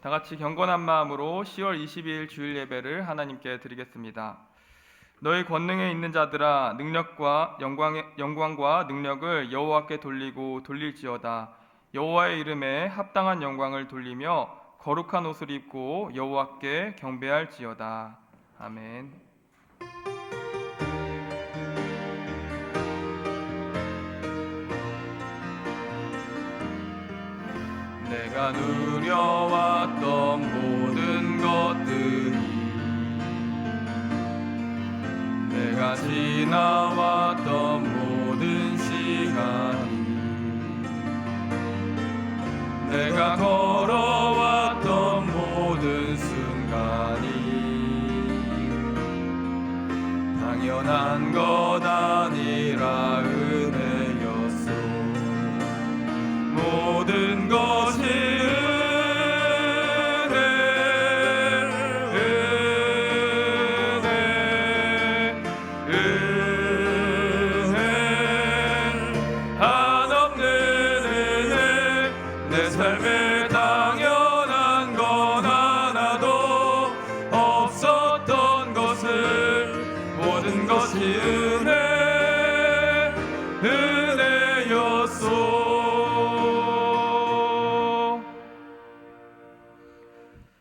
다 같이 경건한 마음으로 10월 22일 주일 예배를 하나님께 드리겠습니다. 너희 권능에 있는 자들아 능력과 영광과 능력을 여호와께 돌리고 돌릴지어다. 여호와의 이름에 합당한 영광을 돌리며 거룩한 옷을 입고 여호와께 경배할지어다. 아멘. 내가 누려왔던 모든 것들이, 내가 지나왔던 모든 시간이, 내가 걸어왔던 모든 순간이 당연한 것 아니라 은혜였소. 모든 것이 은혜 한없는 은혜. 내 삶에 당연한 건 하나도 없었던 것을 모든 것이 은혜였소.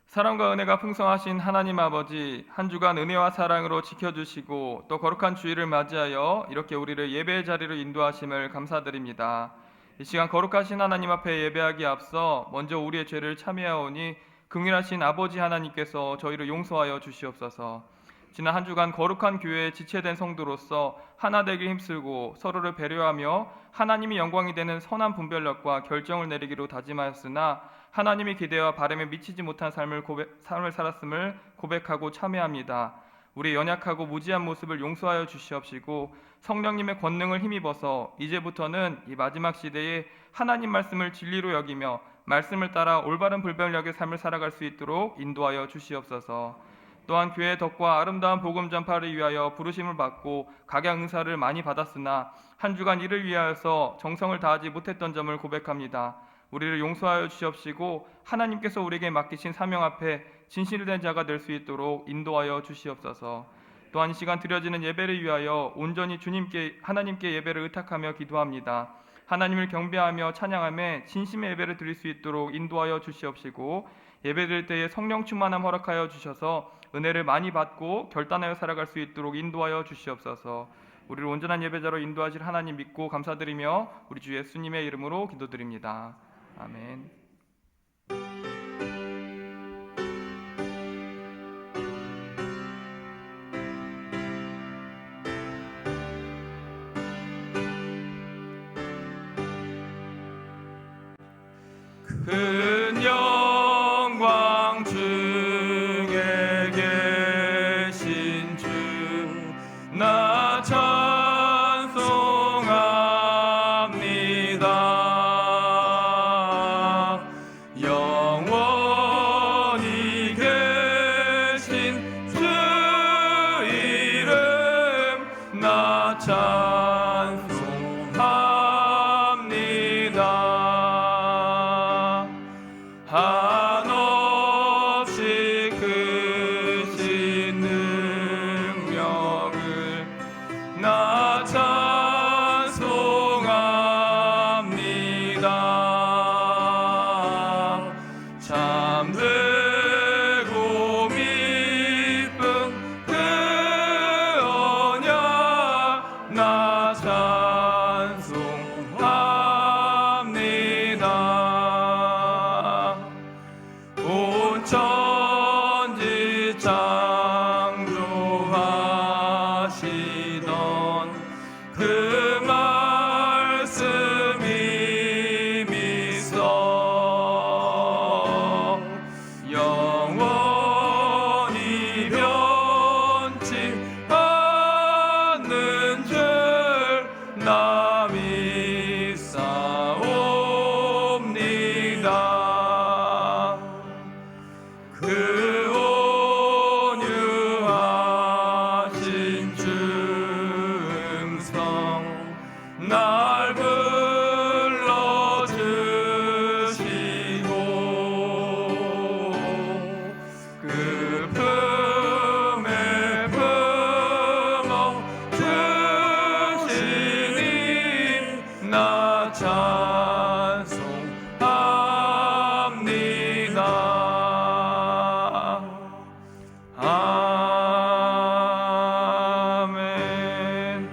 사랑과 은혜가 풍성하신 하나님 아버지, 한 주간 은혜와 사랑으로 지켜주시고 또 거룩한 주일을 맞이하여 이렇게 우리를 예배의 자리로 인도하심을 감사드립니다. 이 시간 거룩하신 하나님 앞에 예배하기에 앞서 먼저 우리의 죄를 참여하오니 긍휼하신 아버지 하나님께서 저희를 용서하여 주시옵소서. 지난 한 주간 거룩한 교회에 지체된 성도로서 하나 되길 힘쓰고 서로를 배려하며 하나님이 영광이 되는 선한 분별력과 결정을 내리기로 다짐하였으나 하나님의 기대와 바람에 미치지 못한 삶을 살았음을 고백하고 참회합니다. 우리의 연약하고 무지한 모습을 용서하여 주시옵시고 성령님의 권능을 힘입어서 이제부터는 이 마지막 시대에 하나님 말씀을 진리로 여기며 말씀을 따라 올바른 분별력의 삶을 살아갈 수 있도록 인도하여 주시옵소서. 또한 교회의 덕과 아름다운 복음 전파를 위하여 부르심을 받고 각양 은사를 많이 받았으나 한 주간 이를 위하여서 정성을 다하지 못했던 점을 고백합니다. 우리를 용서하여 주시옵시고 하나님께서 우리에게 맡기신 사명 앞에 진실된 자가 될 수 있도록 인도하여 주시옵소서. 또한 이 시간 드려지는 예배를 위하여 온전히 하나님께 예배를 의탁하며 기도합니다. 하나님을 경배하며 찬양하며 진심의 예배를 드릴 수 있도록 인도하여 주시옵시고 예배 드릴 때에 성령 충만함 허락하여 주셔서 은혜를 많이 받고 결단하여 살아갈 수 있도록 인도하여 주시옵소서. 우리를 온전한 예배자로 인도하실 하나님 믿고 감사드리며 우리 주 예수님의 이름으로 기도드립니다. 아멘. 큰 영광 중에 계신 주 나 찬송합니다. 영원히 계신 주 이름 나 찬송합니다. 찬송합니다. 아멘.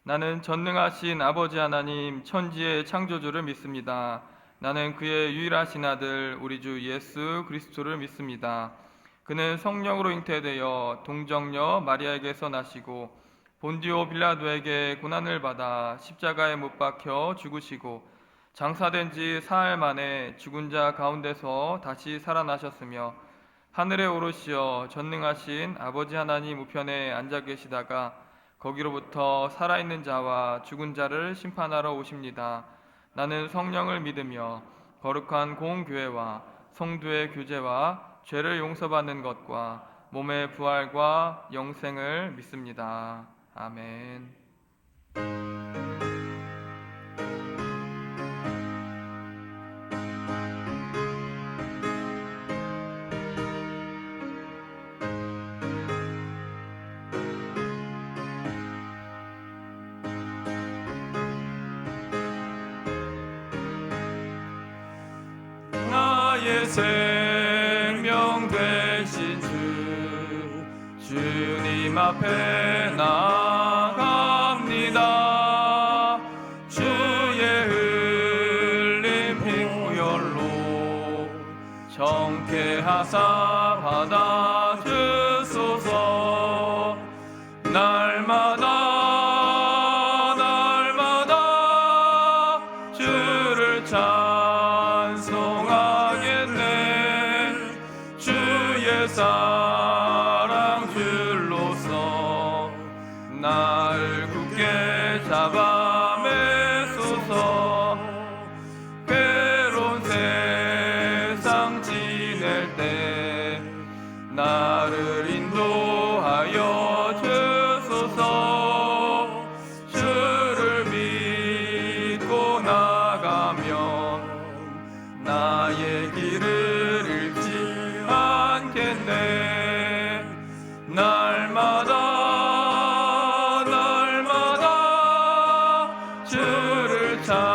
나는 전능하신 아버지 하나님 천지의 창조주를 믿습니다. 나는 그의 유일하신 아들 우리 주 예수 그리스도를 믿습니다. 그는 성령으로 잉태되어 동정녀 마리아에게서 나시고 본디오 빌라도에게 고난을 받아 십자가에 못 박혀 죽으시고 장사된 지 사흘 만에 죽은 자 가운데서 다시 살아나셨으며 하늘에 오르시어 전능하신 아버지 하나님 우편에 앉아 계시다가 거기로부터 살아있는 자와 죽은 자를 심판하러 오십니다. 나는 성령을 믿으며 거룩한 공교회와 성도의 교제와 죄를 용서받는 것과 몸의 부활과 영생을 믿습니다. 아멘. 나의 생명 되신 주님 앞에 나갑니다. 주의 흘린 핏구열로 정케하사 받아주소서. 날마다 주를 찬송하겠네. 주의 사랑 줄로서 나를 굳게 잡아 매소서. 괴로운 세상 지낼 때 나를 인도하여 주소서. 주를 믿고 나가면 나의 길을 잃지 않겠네. 날마다 주를 찬송하겠네.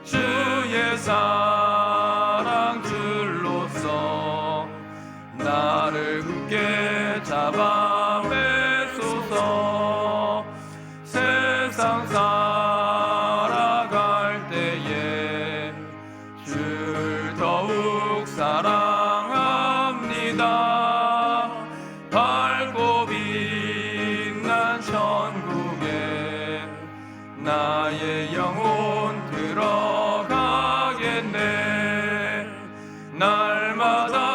주의 사랑 줄로서 나를 굳게 잡아 매소서. 세상 살아갈 때에 주를 더욱 사랑합니다. 밝고 빛난 천국에 나의 영혼 들어가겠네. 날마다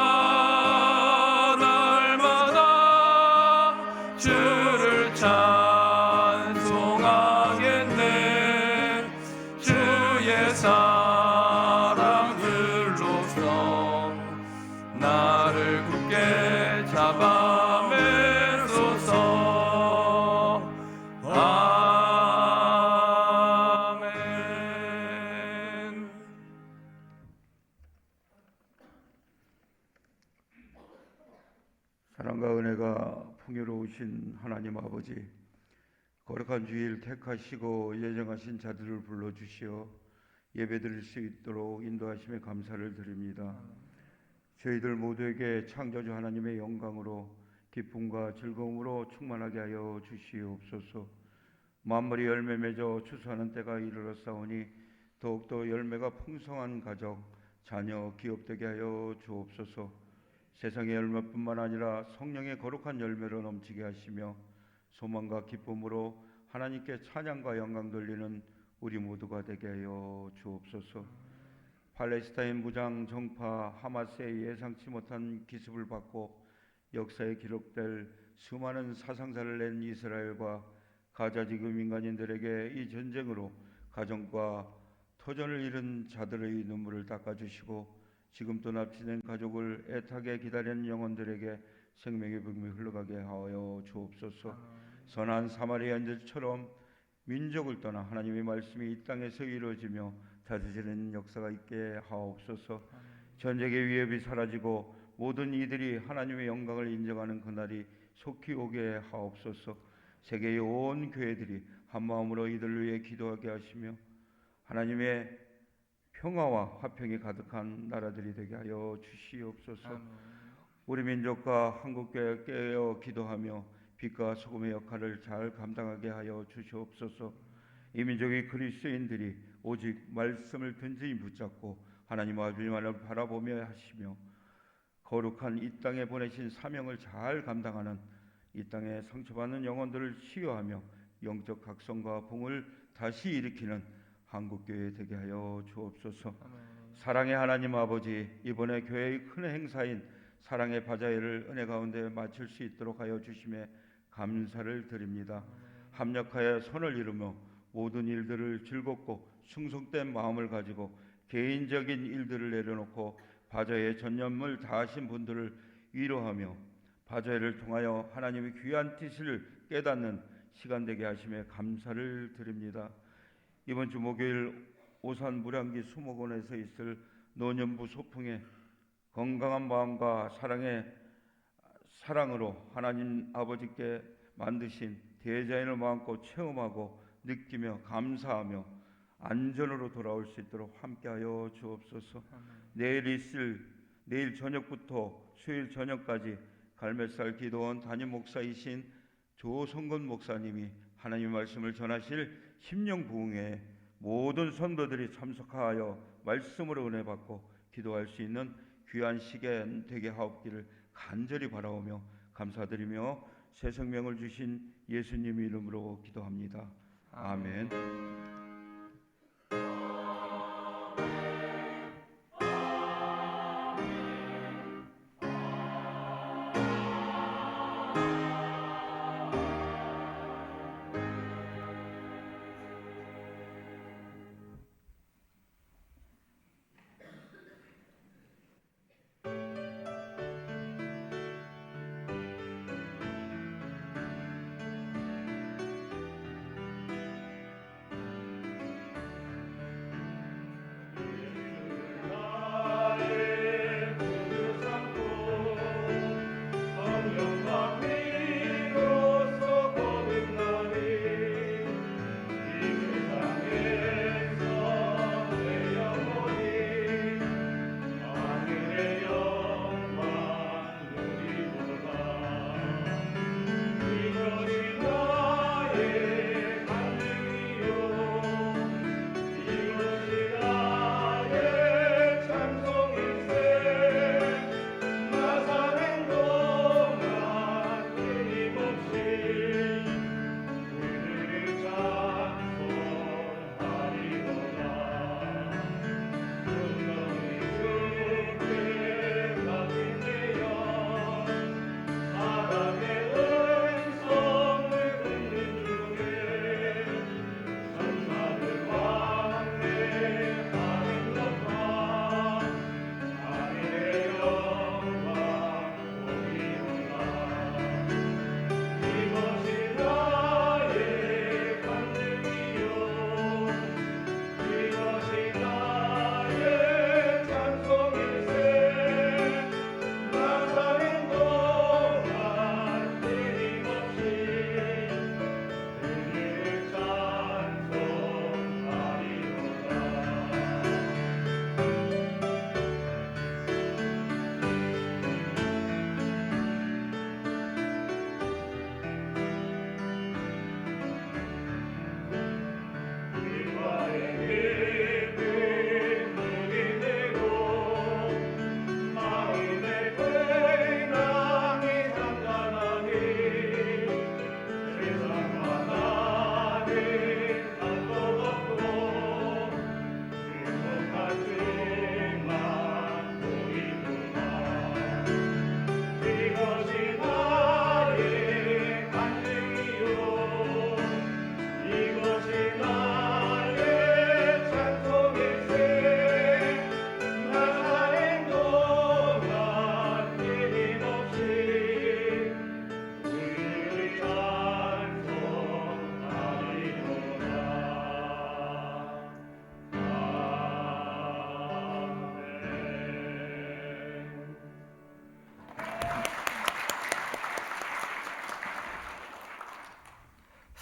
주를 찬송하겠네. 주의 사랑 줄로서 나를 굳게 잡아 매소서. 아멘. 사랑과 은혜가 풍요로우신 하나님 아버지, 거룩한 주일 택하시고 예정하신 자들을 불러주시어 예배드릴 수 있도록 인도하심에 감사를 드립니다. 저희들 모두에게 창조주 하나님의 영광으로 기쁨과 즐거움으로 충만하게 하여 주시옵소서. 만물이 열매 맺어 추수하는 때가 이르렀사오니 더욱더 열매가 풍성한 가정, 자녀, 기업되게 하여 주옵소서. 세상의 열매뿐만 아니라 성령의 거룩한 열매로 넘치게 하시며 소망과 기쁨으로 하나님께 찬양과 영광 돌리는 우리 모두가 되게 하여 주옵소서. 팔레스타인 무장 정파 하마스의 예상치 못한 기습을 받고 역사에 기록될 수많은 사상자를 낸 이스라엘과 가자 지구 민간인들에게 이 전쟁으로 가정과 터전을 잃은 자들의 눈물을 닦아주시고 지금 또 납치된 가족을 애타게 기다리는 영혼들에게 생명의 붕이 흘러가게 하여 주옵소서. 선한 사마리아인들처럼 민족을 떠나 하나님의 말씀이 이 땅에서 이루어지며 다스리는 역사가 있게 하옵소서. 전쟁의 위협이 사라지고 모든 이들이 하나님의 영광을 인정하는 그날이 속히 오게 하옵소서. 세계의 온 교회들이 한 마음으로 이들을 위해 기도하게 하시며 하나님의 평화와 화평이 가득한 나라들이 되게 하여 주시옵소서. 아멘. 우리 민족과 한국교회 깨어 기도하며 빛과 소금의 역할을 잘 감당하게 하여 주시옵소서. 이 민족의 그리스도인들이 오직 말씀을 든든히 붙잡고 하나님 아버지만을 바라보며 하시며 거룩한 이 땅에 보내신 사명을 잘 감당하는 이 땅에 상처받는 영혼들을 치유하며 영적 각성과 봉을 다시 일으키는 한국교회 되게 하여 주옵소서. 아멘. 사랑의 하나님 아버지, 이번에 교회의 큰 행사인 사랑의 바자회를 은혜 가운데 마칠 수 있도록 하여 주심에 감사를 드립니다. 합력하여 손을 이루며 모든 일들을 즐겁고 충성된 마음을 가지고 개인적인 일들을 내려놓고 바자회에 전념을 다하신 분들을 위로하며 바자회를 통하여 하나님의 귀한 뜻을 깨닫는 시간 되게 하심에 감사를 드립니다. 이번 주 목요일 오산 무량기 수목원에서 있을 노년부 소풍에 건강한 마음과 사랑으로 하나님 아버지께 만드신 대자연을 마음껏 체험하고 느끼며 감사하며 안전으로 돌아올 수 있도록 함께하여 주옵소서. 내일 저녁부터 수요일 저녁까지 갈매살 기도원 담임 목사이신 조성건 목사님이 하나님의 말씀을 전하실 심령 부흥회 모든 성도들이 참석하여 말씀으로 은혜 받고 기도할 수 있는 귀한 시간 되게 하옵기를 간절히 바라오며 감사드리며 새 생명을 주신 예수님 이름으로 기도합니다. 아멘.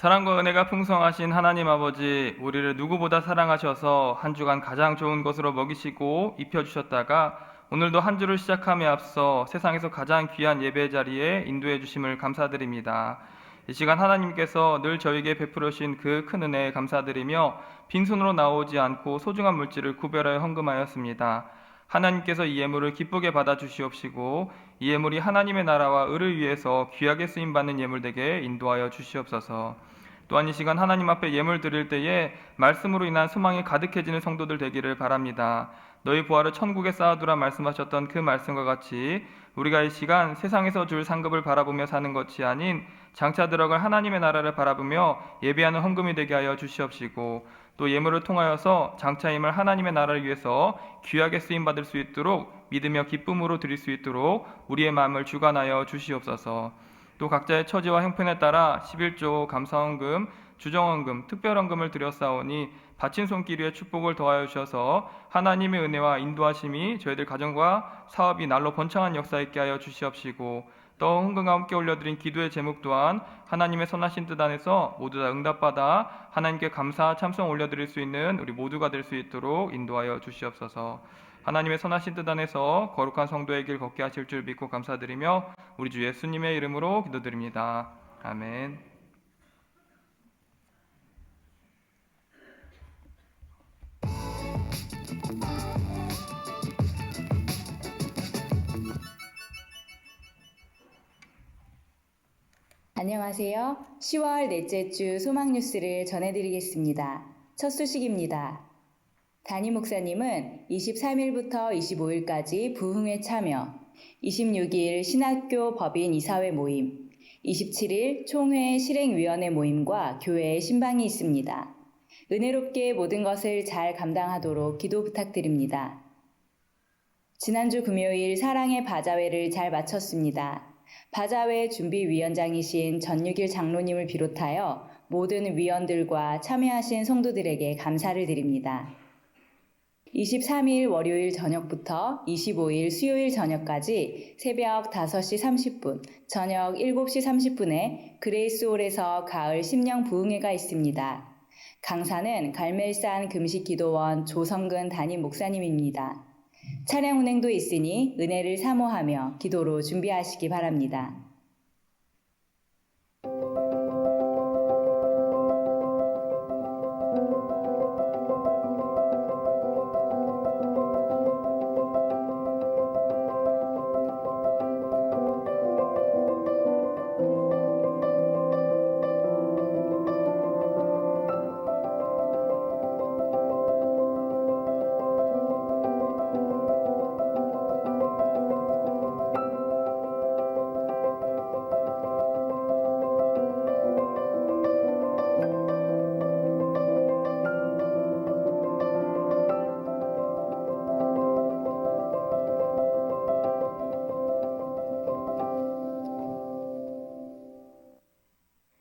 사랑과 은혜가 풍성하신 하나님 아버지, 우리를 누구보다 사랑하셔서 한 주간 가장 좋은 것으로 먹이시고 입혀주셨다가 오늘도 한 주를 시작함에 앞서 세상에서 가장 귀한 예배 자리에 인도해 주심을 감사드립니다. 이 시간 하나님께서 늘 저에게 베풀어 주신 그 큰 은혜에 감사드리며 빈손으로 나오지 않고 소중한 물질을 구별하여 헌금하였습니다. 하나님께서 이 예물을 기쁘게 받아 주시옵시고 이 예물이 하나님의 나라와 의를 위해서 귀하게 쓰임받는 예물 되게 인도하여 주시옵소서. 또한 이 시간 하나님 앞에 예물 드릴 때에 말씀으로 인한 소망이 가득해지는 성도들 되기를 바랍니다. 너희 부활을 천국에 쌓아두라 말씀하셨던 그 말씀과 같이 우리가 이 시간 세상에서 줄 상급을 바라보며 사는 것이 아닌 장차 들어갈 하나님의 나라를 바라보며 예배하는 헌금이 되게 하여 주시옵시고 또 예물을 통하여서 장차 임할 하나님의 나라를 위해서 귀하게 쓰임받을 수 있도록 믿으며 기쁨으로 드릴 수 있도록 우리의 마음을 주관하여 주시옵소서. 또 각자의 처지와 형편에 따라 11조 감사헌금, 주정헌금, 특별헌금을 드렸사오니 바친 손길 위에 축복을 더하여 주셔서 하나님의 은혜와 인도하심이 저희들 가정과 사업이 날로 번창한 역사 있게 하여 주시옵시고 또 헌금과 함께 올려드린 기도의 제목 또한 하나님의 선하신 뜻 안에서 모두 다 응답받아 하나님께 감사 참송 올려드릴 수 있는 우리 모두가 될 수 있도록 인도하여 주시옵소서. 하나님의 선하신 뜻 안에서 거룩한 성도의 길 걷게 하실 줄 믿고 감사드리며 우리 주 예수님의 이름으로 기도드립니다. 아멘. 안녕하세요. 10월 넷째 주 소망 뉴스를 전해드리겠습니다. 첫 소식입니다. 담임 목사님은 23일부터 25일까지 부흥회 참여, 26일 신학교 법인 이사회 모임, 27일 총회 실행위원회 모임과 교회의 신방이 있습니다. 은혜롭게 모든 것을 잘 감당하도록 기도 부탁드립니다. 지난주 금요일 사랑의 바자회를 잘 마쳤습니다. 바자회 준비위원장이신 전유길 장로님을 비롯하여 모든 위원들과 참여하신 성도들에게 감사를 드립니다. 23일 월요일 저녁부터 25일 수요일 저녁까지 새벽 5시 30분, 저녁 7시 30분에 그레이스홀에서 가을 심령 부흥회가 있습니다. 강사는 갈멜산 금식기도원 조성근 담임 목사님입니다. 차량 운행도 있으니 은혜를 사모하며 기도로 준비하시기 바랍니다.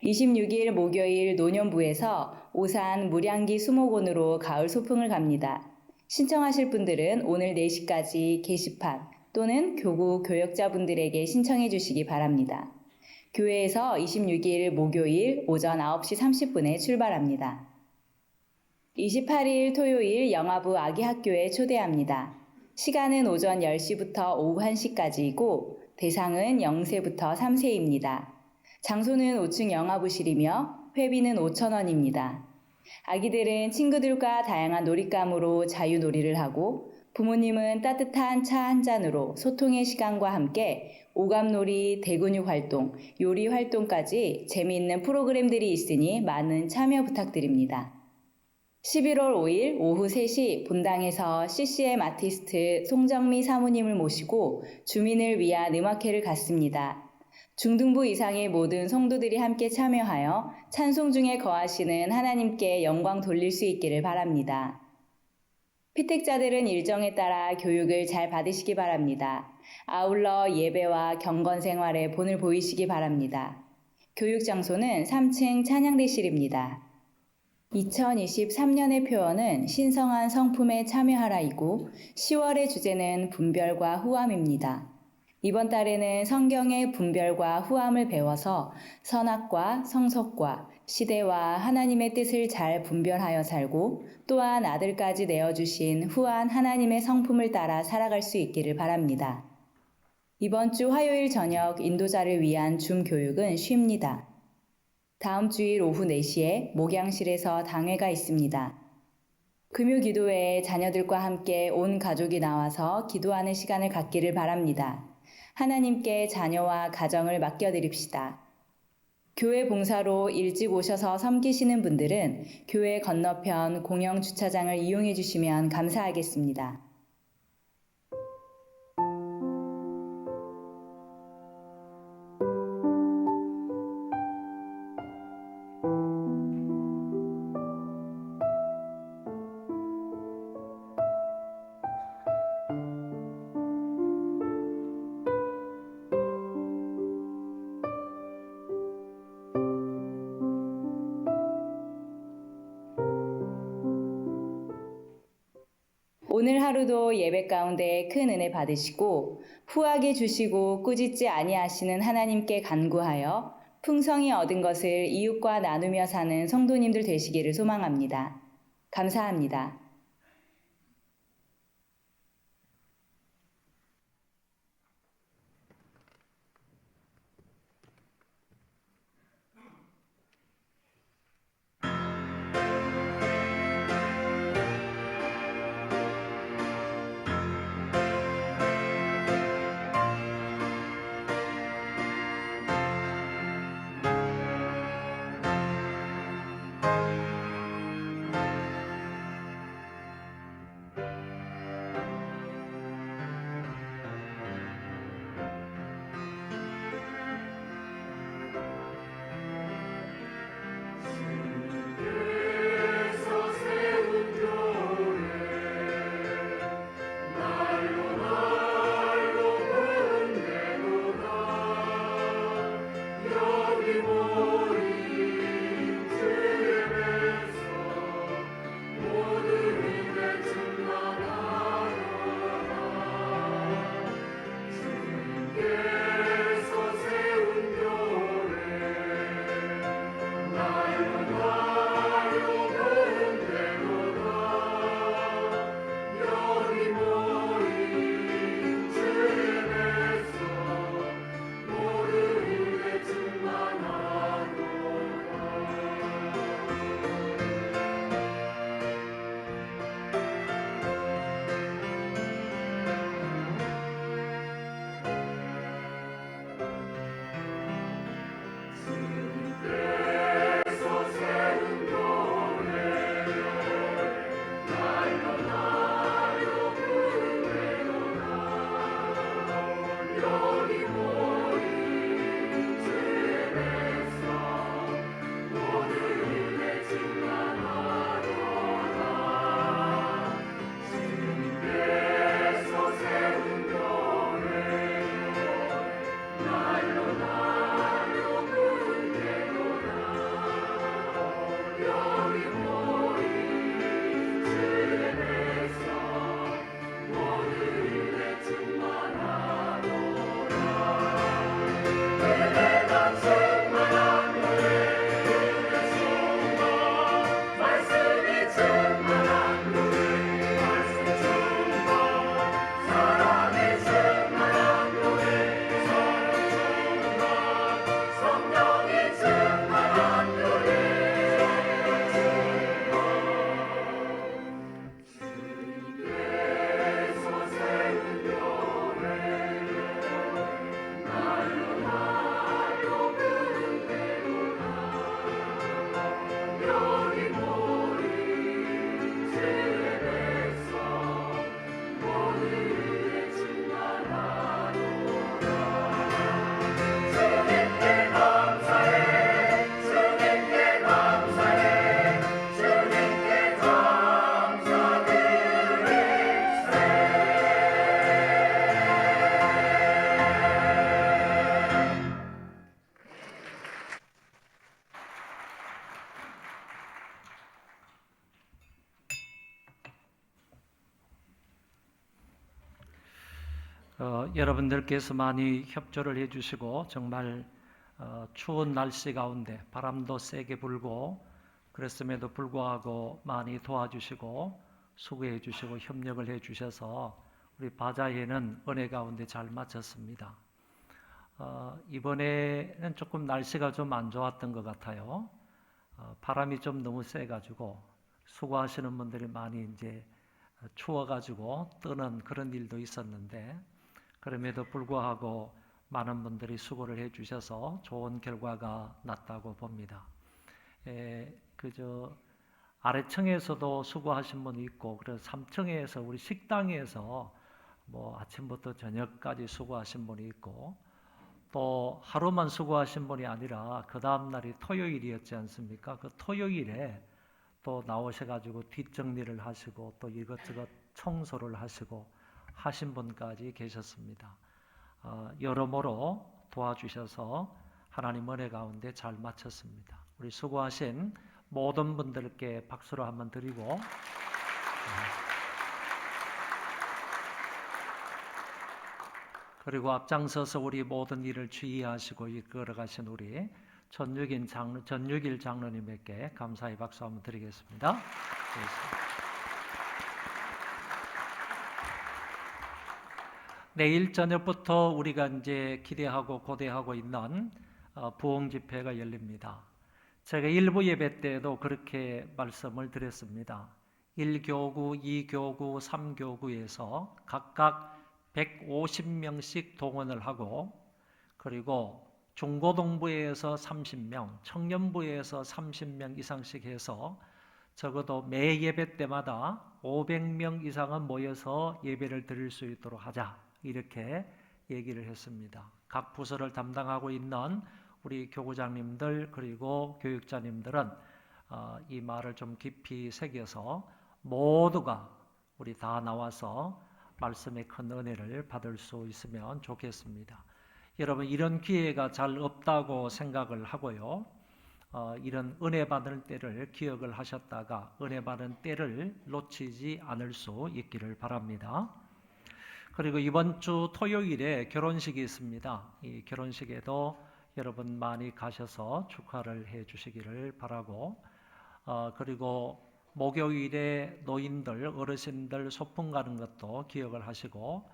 (26일) 목요일 노년부에서 오산 무량기 수목원으로 가을 소풍을 갑니다. 신청하실 분들은 오늘 4시까지 게시판 또는 교구 교역자분들에게 신청해 주시기 바랍니다. 교회에서 26일 목요일 오전 9시 30분에 출발합니다. 28일 토요일 영아부 아기학교에 초대합니다. 시간은 오전 10시부터 오후 1시까지이고 대상은 0세부터 3세입니다. 장소는 5층 영아부실이며 회비는 5,000원입니다. 아기들은 친구들과 다양한 놀잇감으로 자유놀이를 하고 부모님은 따뜻한 차 한 잔으로 소통의 시간과 함께 오감놀이, 대근육 활동, 요리 활동까지 재미있는 프로그램들이 있으니 많은 참여 부탁드립니다. 11월 5일 오후 3시 본당에서 CCM 아티스트 송정미 사모님을 모시고 주민을 위한 음악회를 갖습니다. 중등부 이상의 모든 성도들이 함께 참여하여 찬송 중에 거하시는 하나님께 영광 돌릴 수 있기를 바랍니다. 피택자들은 일정에 따라 교육을 잘 받으시기 바랍니다. 아울러 예배와 경건 생활에 본을 보이시기 바랍니다. 교육 장소는 3층 찬양대실입니다. 2023년의 표어는 신성한 성품에 참여하라이고 10월의 주제는 분별과 후함입니다. 이번 달에는 성경의 분별과 후함을 배워서 선악과 성속과 시대와 하나님의 뜻을 잘 분별하여 살고 또한 아들까지 내어주신 후한 하나님의 성품을 따라 살아갈 수 있기를 바랍니다. 이번 주 화요일 저녁 인도자를 위한 줌 교육은 쉽니다. 다음 주일 오후 4시에 목양실에서 당회가 있습니다. 금요 기도회에 자녀들과 함께 온 가족이 나와서 기도하는 시간을 갖기를 바랍니다. 하나님께 자녀와 가정을 맡겨드립시다. 교회 봉사로 일찍 오셔서 섬기시는 분들은 교회 건너편 공영 주차장을 이용해 주시면 감사하겠습니다. 오늘 하루도 예배 가운데 큰 은혜 받으시고 후하게 주시고 꾸짖지 아니하시는 하나님께 간구하여 풍성히 얻은 것을 이웃과 나누며 사는 성도님들 되시기를 소망합니다. 감사합니다. 여러분들께서 많이 협조를 해주시고 정말 추운 날씨 가운데 바람도 세게 불고 그랬음에도 불구하고 많이 도와주시고 수고해 주시고 협력을 해 주셔서 우리 바자회는 은혜 가운데 잘 마쳤습니다. 이번에는 조금 날씨가 좀 안 좋았던 것 같아요. 바람이 좀 너무 세가지고 수고하시는 분들이 많이 이제 추워가지고 뜨는 그런 일도 있었는데 그럼에도 불구하고 많은 분들이 수고를 해주셔서 좋은 결과가 났다고 봅니다. 아래층에서도 수고하신 분이 있고 그래서 3층에서 우리 식당에서 뭐 아침부터 저녁까지 수고하신 분이 있고 또 하루만 수고하신 분이 아니라 그 다음 날이 토요일이었지 않습니까? 그 토요일에 또 나오셔가지고 뒷정리를 하시고 또 이것저것 청소를 하시고 하신 분까지 계셨습니다. 여러모로 도와주셔서 하나님 은혜 가운데 잘 마쳤습니다. 우리 수고하신 모든 분들께 박수를 한번 드리고 그리고 앞장서서 우리 모든 일을 주의하시고 이끌어가신 우리 전육일 장로님에게 감사의 박수 한번 드리겠습니다. 내일 저녁부터 우리가 이제 기대하고 고대하고 있는 부흥 집회가 열립니다. 제가 일부 예배 때도 그렇게 말씀을 드렸습니다. 1교구, 2교구, 3교구에서 각각 150명씩 동원을 하고 그리고 중고등부에서 30명, 청년부에서 30명 이상씩 해서 적어도 매 예배 때마다 500명 이상은 모여서 예배를 드릴 수 있도록 하자 이렇게 얘기를 했습니다. 각 부서를 담당하고 있는 우리 교구장님들 그리고 교육자님들은 이 말을 좀 깊이 새겨서 모두가 우리 다 나와서 말씀의 큰 은혜를 받을 수 있으면 좋겠습니다. 여러분 이런 기회가 잘 없다고 생각을 하고요. 이런 은혜 받을 때를 기억을 하셨다가 은혜 받은 때를 놓치지 않을 수 있기를 바랍니다. 그리고 이번 주 토요일에 결혼식이 있습니다. 이 결혼식에도 여러분 많이 가셔서 축하를 해 주시기를 바라고 그리고 목요일에 노인들, 어르신들 소풍 가는 것도 기억을 하시고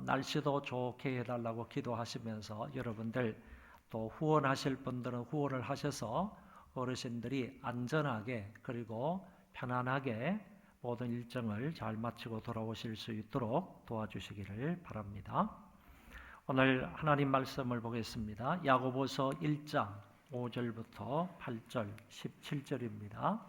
날씨도 좋게 해달라고 기도하시면서 여러분들 또 후원하실 분들은 후원을 하셔서 어르신들이 안전하게 그리고 편안하게 모든 일정을 잘 마치고 돌아오실 수 있도록 도와주시기를 바랍니다. 오늘 하나님 말씀을 보겠습니다. 야고보서 1장 5절부터 8절 17절입니다.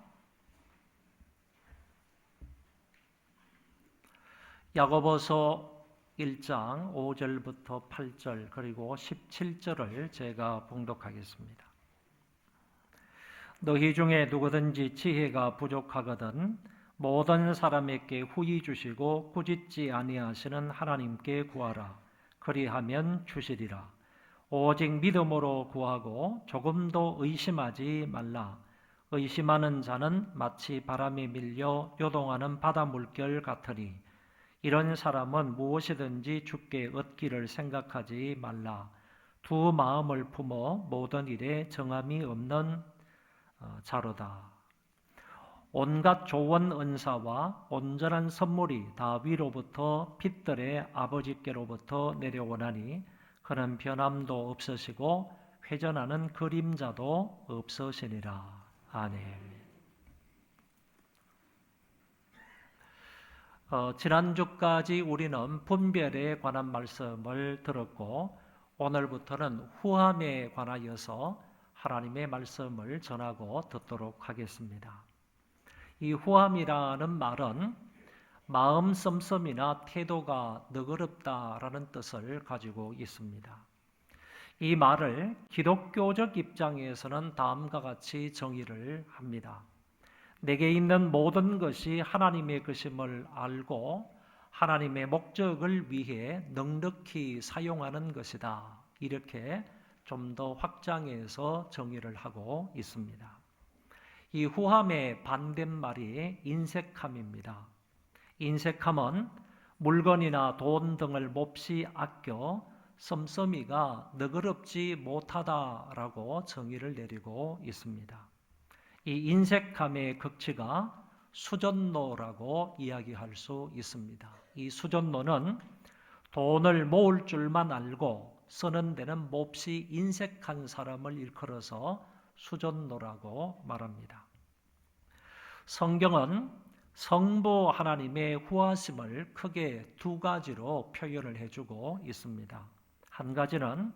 야고보서 1장 5절부터 8절 그리고 17절을 제가 봉독하겠습니다. 너희 중에 누구든지 지혜가 부족하거든 모든 사람에게 후히 주시고 꾸짖지 아니하시는 하나님께 구하라. 그리하면 주시리라. 오직 믿음으로 구하고 조금도 의심하지 말라. 의심하는 자는 마치 바람에 밀려 요동하는 바다 물결 같으니 이런 사람은 무엇이든지 주께 얻기를 생각하지 말라. 두 마음을 품어 모든 일에 정함이 없는 자로다. 온갖 좋은 은사와 온전한 선물이 다 위로부터 빛들의 아버지께로부터 내려오나니 그는 변함도 없으시고 회전하는 그림자도 없으시니라. 아멘. 지난주까지 우리는 분별에 관한 말씀을 들었고 오늘부터는 후함에 관하여서 하나님의 말씀을 전하고 듣도록 하겠습니다. 이 후함이라는 말은 마음 씀씀이나 태도가 너그럽다라는 뜻을 가지고 있습니다. 이 말을 기독교적 입장에서는 다음과 같이 정의를 합니다. 내게 있는 모든 것이 하나님의 것임을 알고 하나님의 목적을 위해 넉넉히 사용하는 것이다. 이렇게 좀 더 확장해서 정의를 하고 있습니다. 이 후함의 반대말이 인색함입니다. 인색함은 물건이나 돈 등을 몹시 아껴 씀씀이가 너그럽지 못하다라고 정의를 내리고 있습니다. 이 인색함의 극치가 수전노라고 이야기할 수 있습니다. 이 수전노는 돈을 모을 줄만 알고 쓰는 데는 몹시 인색한 사람을 일컬어서 수전노라고 말합니다. 성경은 성부 하나님의 후하심을 크게 두 가지로 표현을 해주고 있습니다. 한 가지는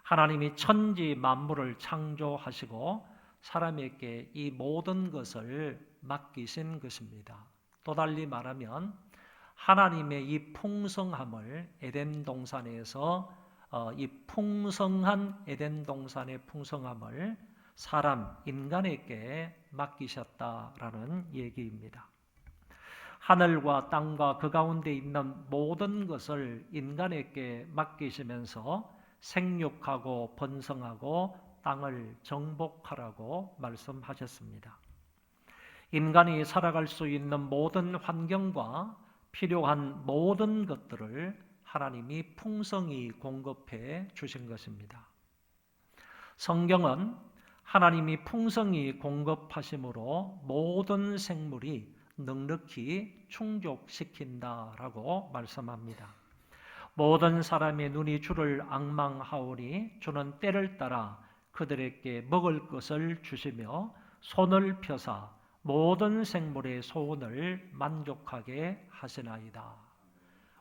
하나님이 천지 만물을 창조하시고 사람에게 이 모든 것을 맡기신 것입니다. 또 달리 말하면 하나님의 이 풍성함을 에덴 동산에서 이 풍성한 에덴 동산의 풍성함을 사람, 인간에게 맡기셨다라는 얘기입니다. 하늘과 땅과 그 가운데 있는 모든 것을 인간에게 맡기시면서 생육하고 번성하고 땅을 정복하라고 말씀하셨습니다. 인간이 살아갈 수 있는 모든 환경과 필요한 모든 것들을 하나님이 풍성히 공급해 주신 것입니다. 성경은 하나님이 풍성히 공급하심으로 모든 생물이 넉넉히 충족시킨다라고 말씀합니다. 모든 사람의 눈이 주를 앙망하오니 주는 때를 따라 그들에게 먹을 것을 주시며 손을 펴사 모든 생물의 소원을 만족하게 하시나이다.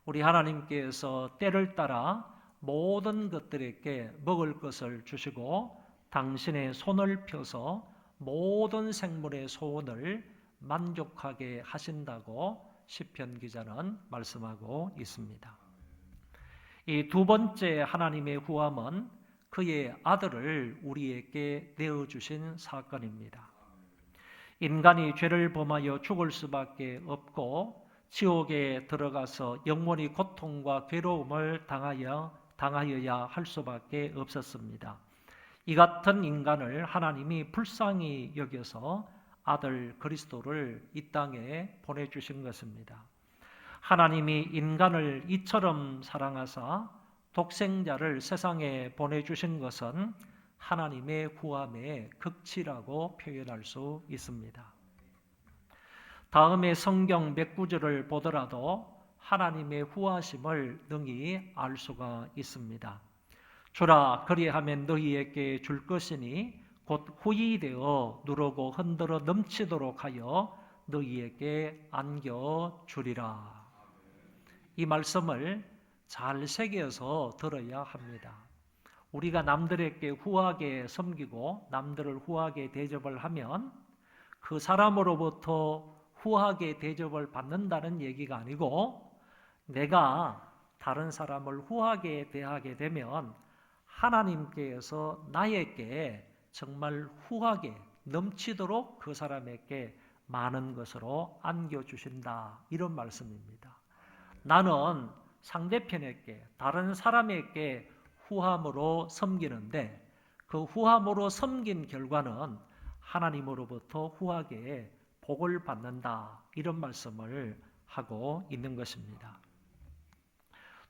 우리 하나님께서 때를 따라 모든 것들에게 먹을 것을 주시고 당신의 손을 펴서 모든 생물의 소원을 만족하게 하신다고 시편 기자는 말씀하고 있습니다. 이 두 번째 하나님의 후함은 그의 아들을 우리에게 내어주신 사건입니다. 인간이 죄를 범하여 죽을 수밖에 없고 지옥에 들어가서 영원히 고통과 괴로움을 당하여야 할 수밖에 없었습니다. 이 같은 인간을 하나님이 불쌍히 여겨서 아들 그리스도를 이 땅에 보내주신 것입니다. 하나님이 인간을 이처럼 사랑하사 독생자를 세상에 보내주신 것은 하나님의 구함의 극치라고 표현할 수 있습니다. 다음에 성경 몇 구절을 보더라도 하나님의 후하심을 능히 알 수가 있습니다. 주라 그리하면 너희에게 줄 것이니 곧 후이되어 누르고 흔들어 넘치도록 하여 너희에게 안겨주리라. 이 말씀을 잘 새겨서 들어야 합니다. 우리가 남들에게 후하게 섬기고 남들을 후하게 대접을 하면 그 사람으로부터 후하게 대접을 받는다는 얘기가 아니고 내가 다른 사람을 후하게 대하게 되면 하나님께서 나에게 정말 후하게 넘치도록 그 사람에게 많은 것으로 안겨주신다. 이런 말씀입니다. 나는 상대편에게 다른 사람에게 후함으로 섬기는데 그 후함으로 섬긴 결과는 하나님으로부터 후하게 복을 받는다. 이런 말씀을 하고 있는 것입니다.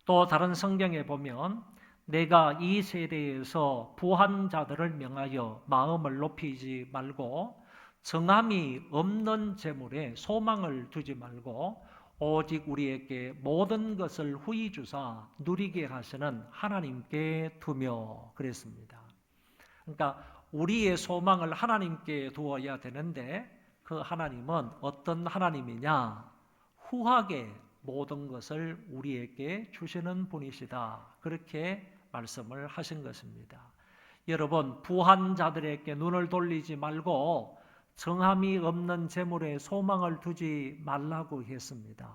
또 다른 성경에 보면 내가 이 세대에서 부한 자들을 명하여 마음을 높이지 말고 정함이 없는 재물에 소망을 두지 말고 오직 우리에게 모든 것을 후히 주사 누리게 하시는 하나님께 두며 그랬습니다. 그러니까 우리의 소망을 하나님께 두어야 되는데 그 하나님은 어떤 하나님이냐? 후하게 모든 것을 우리에게 주시는 분이시다. 그렇게 말씀을 하신 것입니다. 여러분, 부한 자들에게 눈을 돌리지 말고 정함이 없는 재물에 소망을 두지 말라고 했습니다.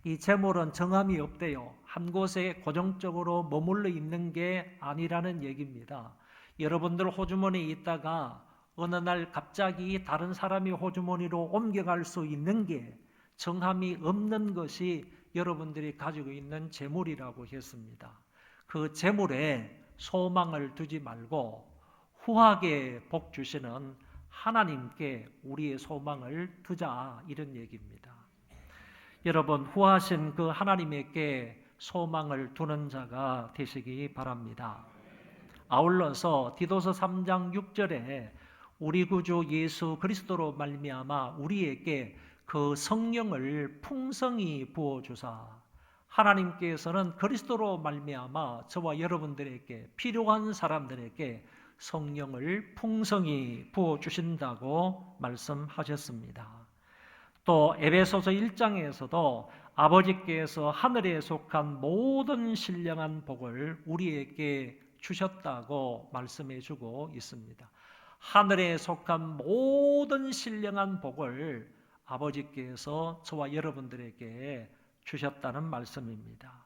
이 재물은 정함이 없대요. 한 곳에 고정적으로 머물러 있는 게 아니라는 얘기입니다. 여러분들 호주머니에 있다가 어느 날 갑자기 다른 사람이 호주머니로 옮겨갈 수 있는 게 정함이 없는 것이 여러분들이 가지고 있는 재물이라고 했습니다. 그 재물에 소망을 두지 말고 후하게 복 주시는 하나님께 우리의 소망을 두자 이런 얘기입니다. 여러분 후하신 그 하나님에게 소망을 두는 자가 되시기 바랍니다. 아울러서 디도서 3장 6절에 우리 구주 예수 그리스도로 말미암아 우리에게 그 성령을 풍성히 부어 주사, 하나님께서는 그리스도로 말미암아 저와 여러분들에게, 필요한 사람들에게 성령을 풍성히 부어 주신다고 말씀하셨습니다. 또 에베소서 1장에서도 아버지께서 하늘에 속한 모든 신령한 복을 우리에게 주셨다고 말씀해 주고 있습니다. 하늘에 속한 모든 신령한 복을 아버지께서 저와 여러분들에게 주셨다는 말씀입니다.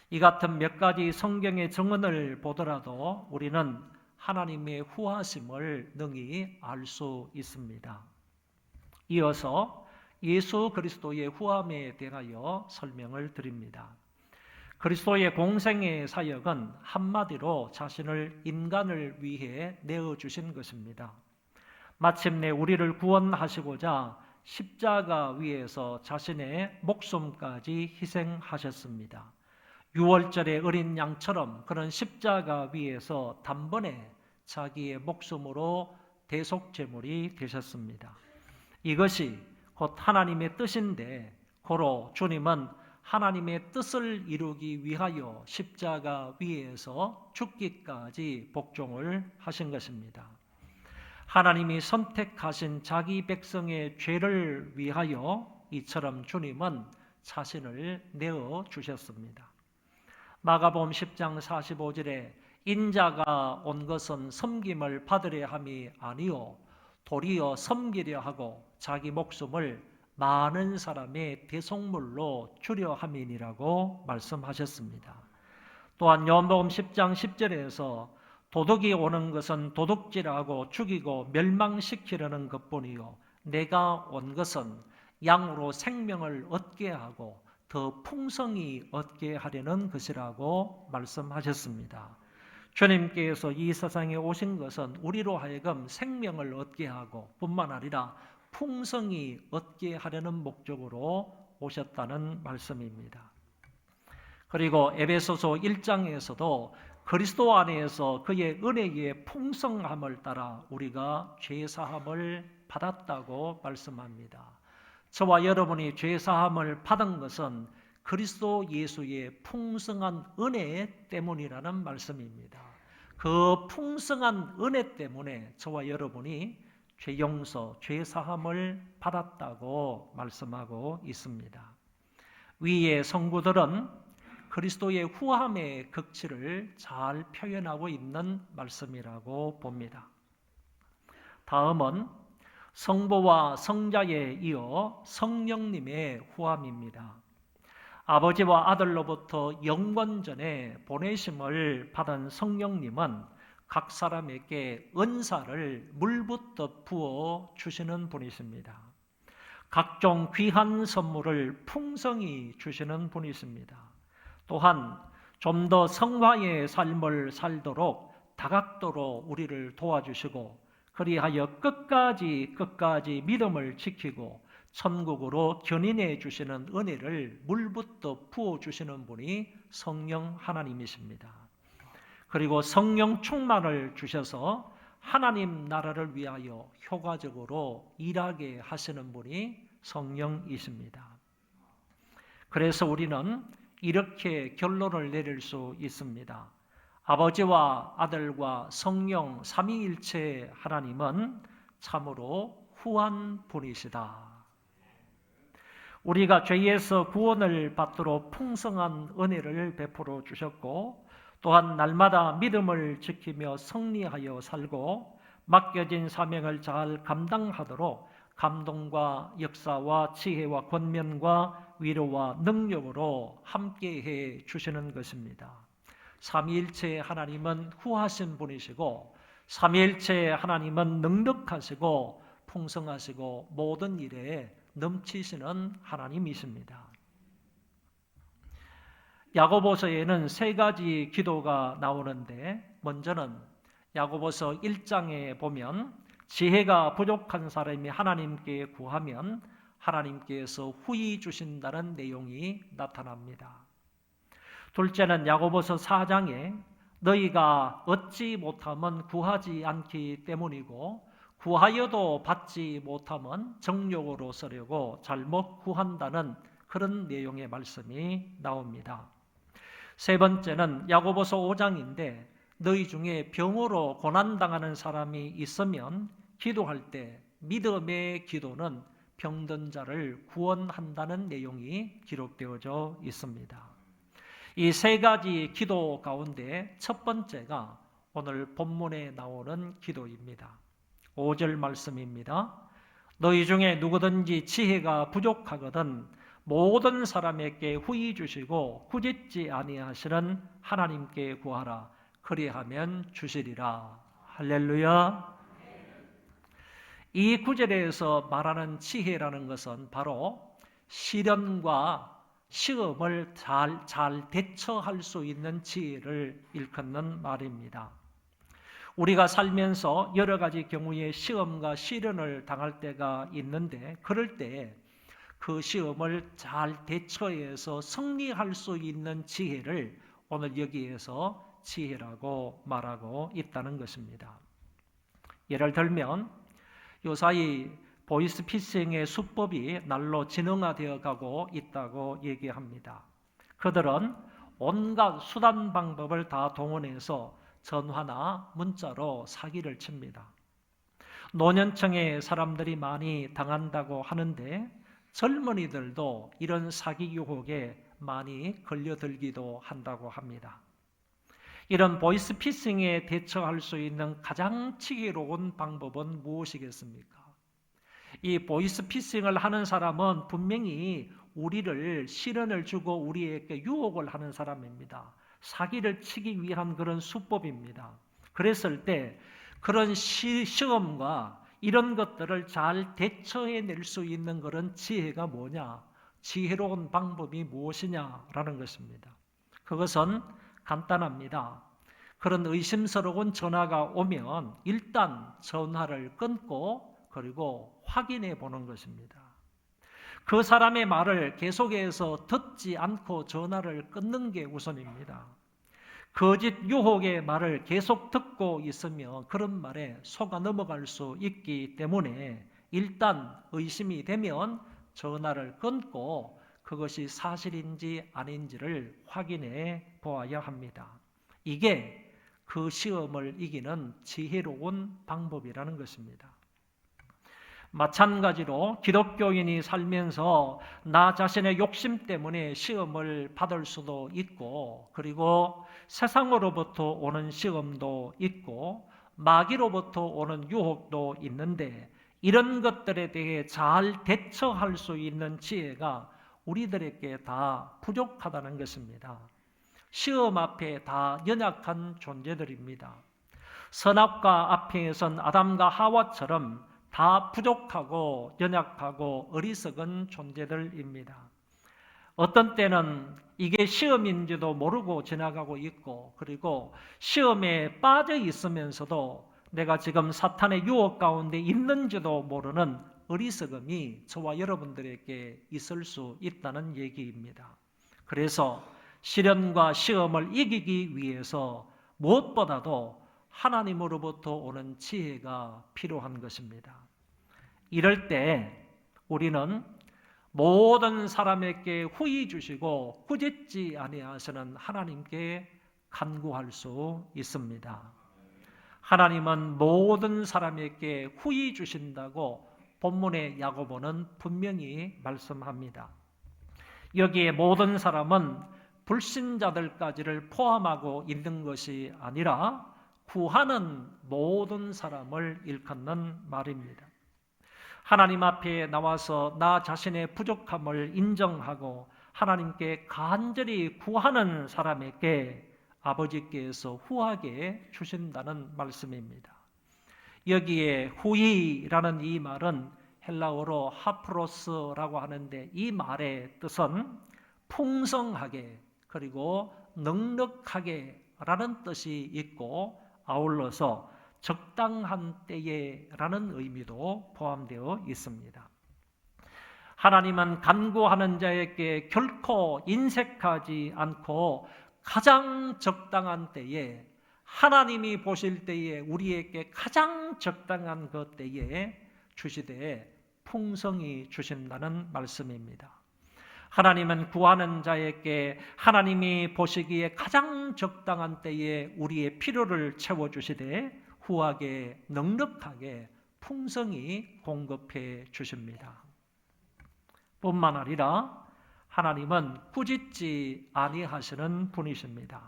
이 같은 몇 가지 성경의 증언을 보더라도 우리는 하나님의 후하심을 능히 알 수 있습니다. 이어서 예수 그리스도의 후함에 대하여 설명을 드립니다. 그리스도의 공생의 사역은 한마디로 자신을 인간을 위해 내어주신 것입니다. 마침내 우리를 구원하시고자 십자가 위에서 자신의 목숨까지 희생하셨습니다. 유월절의 어린 양처럼 그런 십자가 위에서 단번에 자기의 목숨으로 대속제물이 되셨습니다. 이것이 곧 하나님의 뜻인데, 고로 주님은 하나님의 뜻을 이루기 위하여 십자가 위에서 죽기까지 복종을 하신 것입니다. 하나님이 선택하신 자기 백성의 죄를 위하여 이처럼 주님은 자신을 내어 주셨습니다. 마가복음 10장 45절에 인자가 온 것은 섬김을 받으려 함이 아니요 도리어 섬기려 하고 자기 목숨을 많은 사람의 대속물로 주려 함이니라고 말씀하셨습니다. 또한 요한복음 10장 10절에서 도둑이 오는 것은 도둑질하고 죽이고 멸망시키려는 것뿐이요 내가 온 것은 양으로 생명을 얻게 하고 더 풍성히 얻게 하려는 것이라고 말씀하셨습니다. 주님께서 이 세상에 오신 것은 우리로 하여금 생명을 얻게 하고 뿐만 아니라 풍성히 얻게 하려는 목적으로 오셨다는 말씀입니다. 그리고 에베소서 1장에서도 그리스도 안에서 그의 은혜의 풍성함을 따라 우리가 죄사함을 받았다고 말씀합니다. 저와 여러분이 죄사함을 받은 것은 그리스도 예수의 풍성한 은혜 때문이라는 말씀입니다. 그 풍성한 은혜 때문에 저와 여러분이 죄 용서, 죄 사함을 받았다고 말씀하고 있습니다. 위의 성구들은 그리스도의 후함의 극치를 잘 표현하고 있는 말씀이라고 봅니다. 다음은 성부와 성자에 이어 성령님의 후함입니다. 아버지와 아들로부터 영원전에 보내심을 받은 성령님은 각 사람에게 은사를 물붓듯 부어 주시는 분이십니다. 각종 귀한 선물을 풍성히 주시는 분이십니다. 또한 좀 더 성화의 삶을 살도록 다각도로 우리를 도와주시고 그리하여 끝까지 믿음을 지키고 천국으로 견인해 주시는 은혜를 물붓듯 부어 주시는 분이 성령 하나님이십니다. 그리고 성령 충만을 주셔서 하나님 나라를 위하여 효과적으로 일하게 하시는 분이 성령이십니다. 그래서 우리는 이렇게 결론을 내릴 수 있습니다. 아버지와 아들과 성령 삼위일체 하나님은 참으로 후한 분이시다. 우리가 죄에서 구원을 받도록 풍성한 은혜를 베풀어 주셨고 또한 날마다 믿음을 지키며 승리하여 살고 맡겨진 사명을 잘 감당하도록 감동과 역사와 지혜와 권면과 위로와 능력으로 함께해 주시는 것입니다. 삼위일체 하나님은 후하신 분이시고 삼위일체 하나님은 능력하시고 풍성하시고 모든 일에 넘치시는 하나님이십니다. 야고보서에는 세 가지 기도가 나오는데 먼저는 야고보서 1장에 보면 지혜가 부족한 사람이 하나님께 구하면 하나님께서 후히 주신다는 내용이 나타납니다. 둘째는 야고보서 4장에 너희가 얻지 못하면 구하지 않기 때문이고 구하여도 받지 못하면 정욕으로 쓰려고 잘못 구한다는 그런 내용의 말씀이 나옵니다. 세 번째는 야고보서 5장인데 너희 중에 병으로 고난당하는 사람이 있으면 기도할 때 믿음의 기도는 병든 자를 구원한다는 내용이 기록되어져 있습니다. 이 세 가지 기도 가운데 첫 번째가 오늘 본문에 나오는 기도입니다. 5절 말씀입니다. 너희 중에 누구든지 지혜가 부족하거든 모든 사람에게 후히 주시고 꾸짖지 아니하시는 하나님께 구하라. 그리하면 주시리라. 할렐루야. 이 구절에서 말하는 지혜라는 것은 바로 시련과 시험을 잘 대처할 수 있는 지혜를 일컫는 말입니다. 우리가 살면서 여러 가지 경우에 시험과 시련을 당할 때가 있는데 그럴 때 그 시험을 잘 대처해서 승리할 수 있는 지혜를 오늘 여기에서 지혜라고 말하고 있다는 것입니다. 예를 들면 요사이 보이스피싱의 수법이 날로 진흥화되어 가고 있다고 얘기합니다. 그들은 온갖 수단 방법을 다 동원해서 전화나 문자로 사기를 칩니다. 노년층의 사람들이 많이 당한다고 하는데 젊은이들도 이런 사기 유혹에 많이 걸려들기도 한다고 합니다. 이런 보이스피싱에 대처할 수 있는 가장 지혜로운 방법은 무엇이겠습니까? 이 보이스피싱을 하는 사람은 분명히 우리를 시련을 주고 우리에게 유혹을 하는 사람입니다. 사기를 치기 위한 그런 수법입니다. 그랬을 때 그런 시험과 이런 것들을 잘 대처해낼 수 있는 그런 지혜가 뭐냐? 지혜로운 방법이 무엇이냐라는 것입니다. 그것은 간단합니다. 그런 의심스러운 전화가 오면 일단 전화를 끊고 그리고 확인해 보는 것입니다. 그 사람의 말을 계속해서 듣지 않고 전화를 끊는 게 우선입니다. 거짓 유혹의 말을 계속 듣고 있으면 그런 말에 속아 넘어갈 수 있기 때문에 일단 의심이 되면 전화를 끊고 그것이 사실인지 아닌지를 확인해 보아야 합니다. 이게 그 시험을 이기는 지혜로운 방법이라는 것입니다. 마찬가지로 기독교인이 살면서 나 자신의 욕심 때문에 시험을 받을 수도 있고 그리고 세상으로부터 오는 시험도 있고 마귀로부터 오는 유혹도 있는데 이런 것들에 대해 잘 대처할 수 있는 지혜가 우리들에게 다 부족하다는 것입니다. 시험 앞에 다 연약한 존재들입니다. 선악과 앞에 선 아담과 하와처럼 다 부족하고 연약하고 어리석은 존재들입니다. 어떤 때는 이게 시험인지도 모르고 지나가고 있고 그리고 시험에 빠져 있으면서도 내가 지금 사탄의 유혹 가운데 있는지도 모르는 어리석음이 저와 여러분들에게 있을 수 있다는 얘기입니다. 그래서 시련과 시험을 이기기 위해서 무엇보다도 하나님으로부터 오는 지혜가 필요한 것입니다. 이럴 때 우리는 모든 사람에게 후히 주시고 꾸짖지 아니하시는 하나님께 간구할 수 있습니다. 하나님은 모든 사람에게 후히 주신다고 본문의 야고보는 분명히 말씀합니다. 여기에 모든 사람은 불신자들까지를 포함하고 있는 것이 아니라 구하는 모든 사람을 일컫는 말입니다. 하나님 앞에 나와서 나 자신의 부족함을 인정하고 하나님께 간절히 구하는 사람에게 아버지께서 후하게 주신다는 말씀입니다. 여기에 후히라는 이 말은 헬라어로 하프로스라고 하는데 이 말의 뜻은 풍성하게 그리고 넉넉하게 라는 뜻이 있고 아울러서 적당한 때에 라는 의미도 포함되어 있습니다. 하나님은 간구하는 자에게 결코 인색하지 않고 가장 적당한 때에, 하나님이 보실 때에 우리에게 가장 적당한 그 때에 주시되 풍성히 주신다는 말씀입니다. 하나님은 구하는 자에게 하나님이 보시기에 가장 적당한 때에 우리의 필요를 채워주시되 후하게 넉넉하게 풍성히 공급해 주십니다. 뿐만 아니라 하나님은 꾸짖지 아니하시는 분이십니다.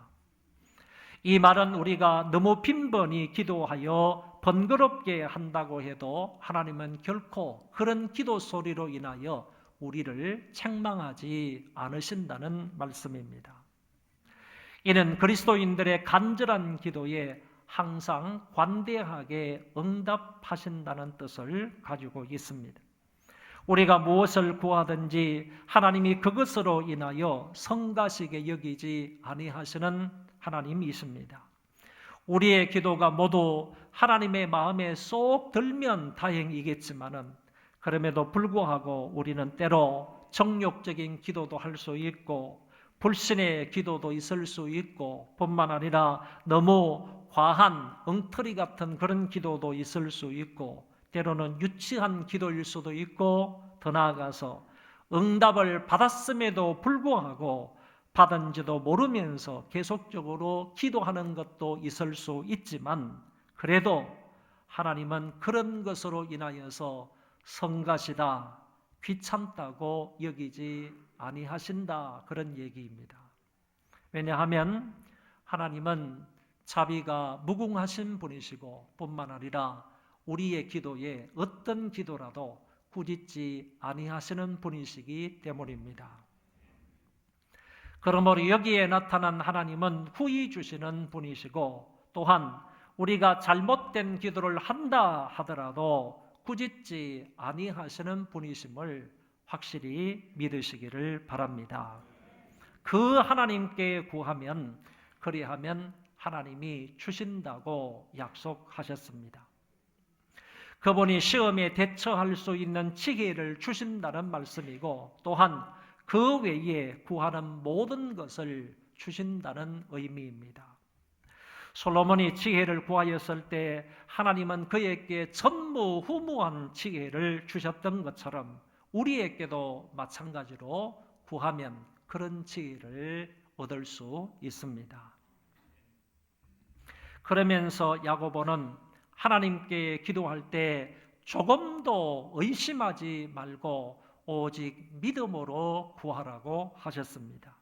이 말은 우리가 너무 빈번히 기도하여 번거롭게 한다고 해도 하나님은 결코 그런 기도 소리로 인하여 우리를 책망하지 않으신다는 말씀입니다. 이는 그리스도인들의 간절한 기도에 항상 관대하게 응답하신다는 뜻을 가지고 있습니다. 우리가 무엇을 구하든지 하나님이 그것으로 인하여 성가시게 여기지 아니하시는 하나님이십니다. 우리의 기도가 모두 하나님의 마음에 쏙 들면 다행이겠지만은 그럼에도 불구하고 우리는 때로 정욕적인 기도도 할 수 있고 불신의 기도도 있을 수 있고 뿐만 아니라 너무 과한 엉터리 같은 그런 기도도 있을 수 있고 때로는 유치한 기도일 수도 있고 더 나아가서 응답을 받았음에도 불구하고 받은지도 모르면서 계속적으로 기도하는 것도 있을 수 있지만 그래도 하나님은 그런 것으로 인하여서 성가시다, 귀찮다고 여기지 아니하신다 그런 얘기입니다. 왜냐하면 하나님은 자비가 무궁하신 분이시고 뿐만 아니라 우리의 기도에 어떤 기도라도 꾸짖지 아니하시는 분이시기 때문입니다. 그러므로 여기에 나타난 하나님은 후히 주시는 분이시고 또한 우리가 잘못된 기도를 한다 하더라도 꾸짖지 아니하시는 분이심을 확실히 믿으시기를 바랍니다. 그 하나님께 구하면 그리하면 하나님이 주신다고 약속하셨습니다. 그분이 시험에 대처할 수 있는 지혜를 주신다는 말씀이고 또한 그 외에 구하는 모든 것을 주신다는 의미입니다. 솔로몬이 지혜를 구하였을 때 하나님은 그에게 전무후무한 지혜를 주셨던 것처럼 우리에게도 마찬가지로 구하면 그런 지혜를 얻을 수 있습니다. 그러면서 야고보는 하나님께 기도할 때 조금도 의심하지 말고 오직 믿음으로 구하라고 하셨습니다.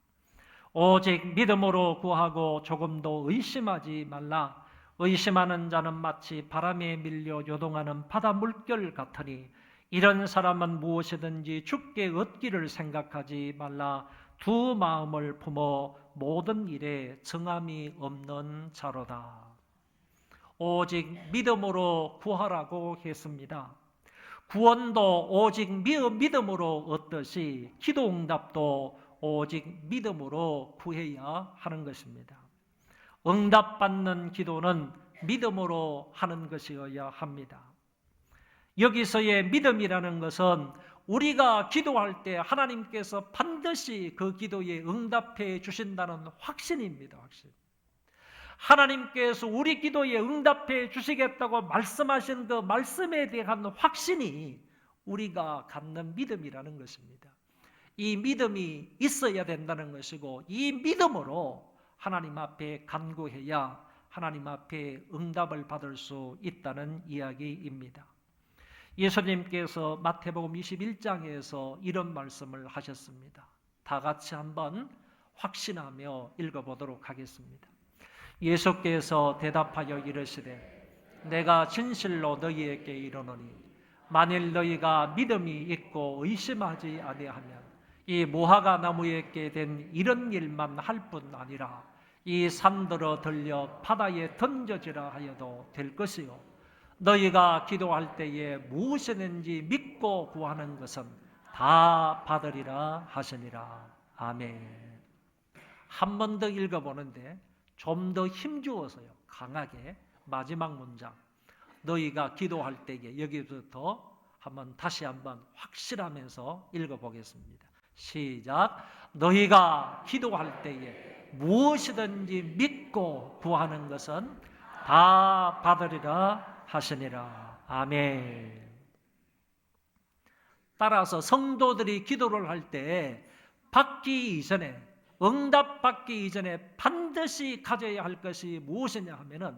오직 믿음으로 구하고 조금도 의심하지 말라. 의심하는 자는 마치 바람에 밀려 요동하는 바다 물결 같으니 이런 사람은 무엇이든지 주께 얻기를 생각하지 말라. 두 마음을 품어 모든 일에 정함이 없는 자로다. 오직 믿음으로 구하라고 했습니다. 구원도 오직 믿음으로 얻듯이 기도 응답도 오직 믿음으로 구해야 하는 것입니다. 응답받는 기도는 믿음으로 하는 것이어야 합니다. 여기서의 믿음이라는 것은 우리가 기도할 때 하나님께서 반드시 그 기도에 응답해 주신다는 확신입니다. 확신. 하나님께서 우리 기도에 응답해 주시겠다고 말씀하신 그 말씀에 대한 확신이 우리가 갖는 믿음이라는 것입니다. 이 믿음이 있어야 된다는 것이고 이 믿음으로 하나님 앞에 간구해야 하나님 앞에 응답을 받을 수 있다는 이야기입니다. 예수님께서 마태복음 21장에서 이런 말씀을 하셨습니다. 다 같이 한번 확신하며 읽어보도록 하겠습니다. 예수께서 대답하여 이르시되 내가 진실로 너희에게 이르노니 만일 너희가 믿음이 있고 의심하지 아니하면 이 무화과 나무에게 된 이런 일만 할 뿐 아니라 이 산들어 들려 바다에 던져지라 하여도 될 것이요 너희가 기도할 때에 무엇이든지 믿고 구하는 것은 다 받으리라 하시니라. 아멘. 한 번 더 읽어보는데 좀 더 힘주어서요. 강하게 마지막 문장. 너희가 기도할 때에 여기부터 한번 다시 한번 확실하면서 읽어보겠습니다. 시작. 너희가 기도할 때에 무엇이든지 믿고 구하는 것은 다 받으리라 하시니라. 아멘. 따라서 성도들이 기도를 할 때 받기 이전에, 응답받기 이전에 반드시 가져야 할 것이 무엇이냐 하면은,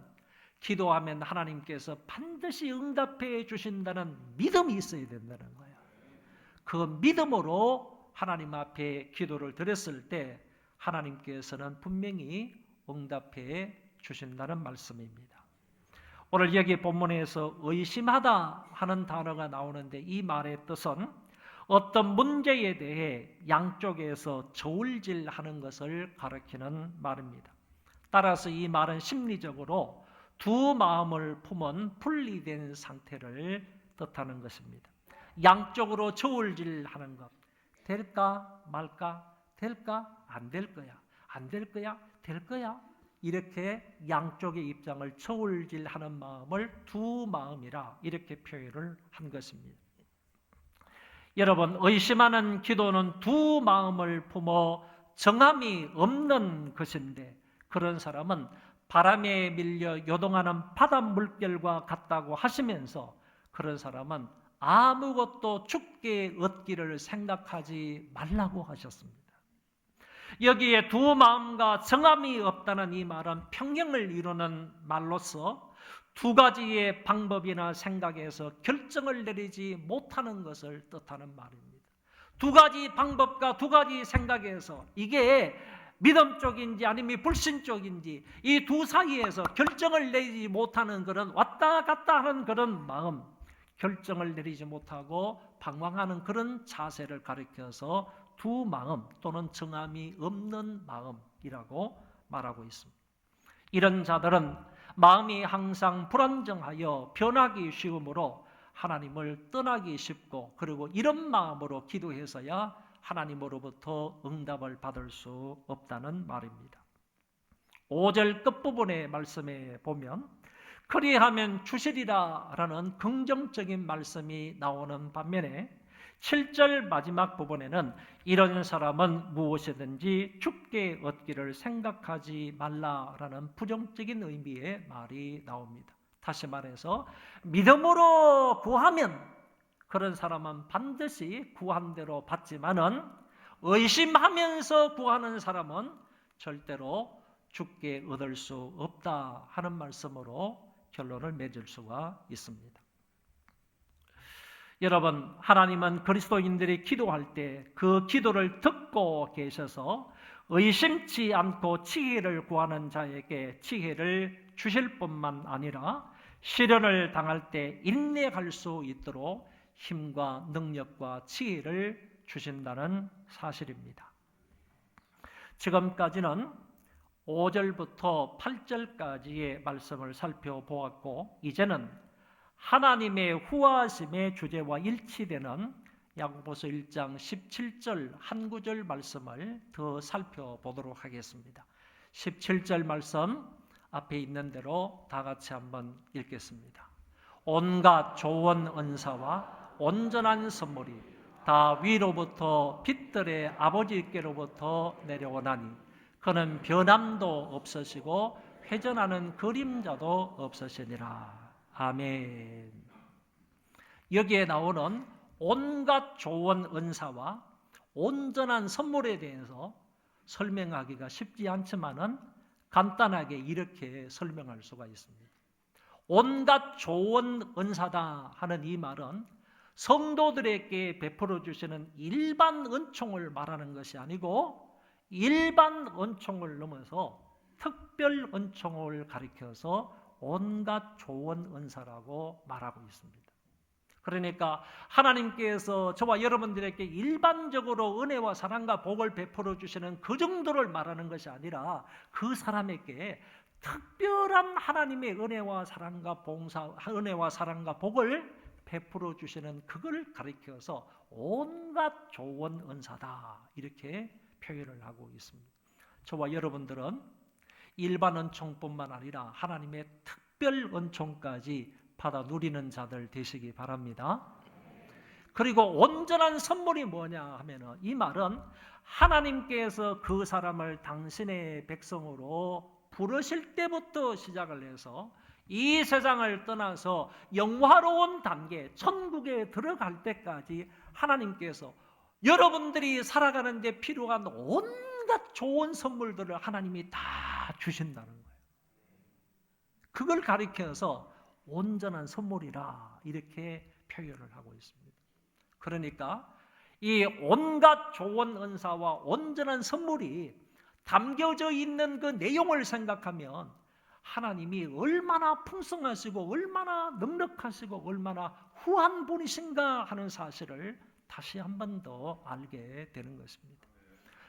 기도하면 하나님께서 반드시 응답해 주신다는 믿음이 있어야 된다는 거예요. 그 믿음으로 하나님 앞에 기도를 드렸을 때 하나님께서는 분명히 응답해 주신다는 말씀입니다. 오늘 여기 본문에서 의심하다 하는 단어가 나오는데, 이 말의 뜻은 어떤 문제에 대해 양쪽에서 저울질하는 것을 가리키는 말입니다. 따라서 이 말은 심리적으로 두 마음을 품은 분리된 상태를 뜻하는 것입니다. 양쪽으로 저울질하는 것. 될까 말까? 될까? 안 될 거야. 안 될 거야? 될 거야? 이렇게 양쪽의 입장을 저울질하는 마음을 두 마음이라 이렇게 표현을 한 것입니다. 여러분, 의심하는 기도는 두 마음을 품어 정함이 없는 것인데, 그런 사람은 바람에 밀려 요동하는 바다 물결과 같다고 하시면서, 그런 사람은 아무것도 죽게 얻기를 생각하지 말라고 하셨습니다. 여기에 두 마음과 정함이 없다는 이 말은 평행을 이루는 말로서 두 가지의 방법이나 생각에서 결정을 내리지 못하는 것을 뜻하는 말입니다. 두 가지 방법과 두 가지 생각에서 이게 믿음 쪽인지 아니면 불신 쪽인지 이 두 사이에서 결정을 내리지 못하는 그런 왔다 갔다 하는 그런 마음, 결정을 내리지 못하고 방황하는 그런 자세를 가리켜서 두 마음 또는 정함이 없는 마음이라고 말하고 있습니다. 이런 자들은 마음이 항상 불안정하여 변하기 쉬우므로 하나님을 떠나기 쉽고, 그리고 이런 마음으로 기도해서야 하나님으로부터 응답을 받을 수 없다는 말입니다. 5절 끝부분의 말씀에 보면 그리하면 주시리라 라는 긍정적인 말씀이 나오는 반면에 7절 마지막 부분에는 이런 사람은 무엇이든지 죽게 얻기를 생각하지 말라라는 부정적인 의미의 말이 나옵니다. 다시 말해서 믿음으로 구하면 그런 사람은 반드시 구한 대로 받지만은, 의심하면서 구하는 사람은 절대로 죽게 얻을 수 없다 하는 말씀으로 결론을 맺을 수가 있습니다. 여러분, 하나님은 그리스도인들이 기도할 때 그 기도를 듣고 계셔서 의심치 않고 지혜를 구하는 자에게 지혜를 주실 뿐만 아니라 시련을 당할 때 인내할 수 있도록 힘과 능력과 지혜를 주신다는 사실입니다. 지금까지는 5절부터 8절까지의 말씀을 살펴보았고, 이제는 하나님의 후하심의 주제와 일치되는 야고보서 1장 17절 한 구절 말씀을 더 살펴보도록 하겠습니다. 17절 말씀 앞에 있는 대로 다 같이 한번 읽겠습니다. 온갖 좋은 은사와 온전한 선물이 다 위로부터 빛들의 아버지께로부터 내려오나니 그는 변함도 없으시고 회전하는 그림자도 없으시니라. 아멘. 여기에 나오는 온갖 좋은 은사와 온전한 선물에 대해서 설명하기가 쉽지 않지만은 간단하게 이렇게 설명할 수가 있습니다. 온갖 좋은 은사다 하는 이 말은 성도들에게 베풀어 주시는 일반 은총을 말하는 것이 아니고, 일반 은총을 넘어서 특별 은총을 가리켜서 온갖 좋은 은사라고 말하고 있습니다. 그러니까 하나님께서 저와 여러분들에게 일반적으로 은혜와 사랑과 복을 베풀어 주시는 그 정도를 말하는 것이 아니라, 그 사람에게 특별한 하나님의 은혜와 사랑과 은혜와 사랑과 복을 베풀어 주시는 그걸 가리켜서 온갖 좋은 은사다 이렇게 표현을 하고 있습니다. 저와 여러분들은 일반 은총뿐만 아니라 하나님의 특별 은총까지 받아 누리는 자들 되시기 바랍니다. 그리고 온전한 선물이 뭐냐 하면은 이 말은 하나님께서 그 사람을 당신의 백성으로 부르실 때부터 시작을 해서 이 세상을 떠나서 영화로운 단계, 천국에 들어갈 때까지 하나님께서 여러분들이 살아가는 데 필요한 온갖 좋은 선물들을 하나님이 다 주신다는 거예요. 그걸 가리켜서 온전한 선물이라 이렇게 표현을 하고 있습니다. 그러니까 이 온갖 좋은 은사와 온전한 선물이 담겨져 있는 그 내용을 생각하면 하나님이 얼마나 풍성하시고 얼마나 넉넉하시고 얼마나 후한 분이신가 하는 사실을 다시 한 번 더 알게 되는 것입니다.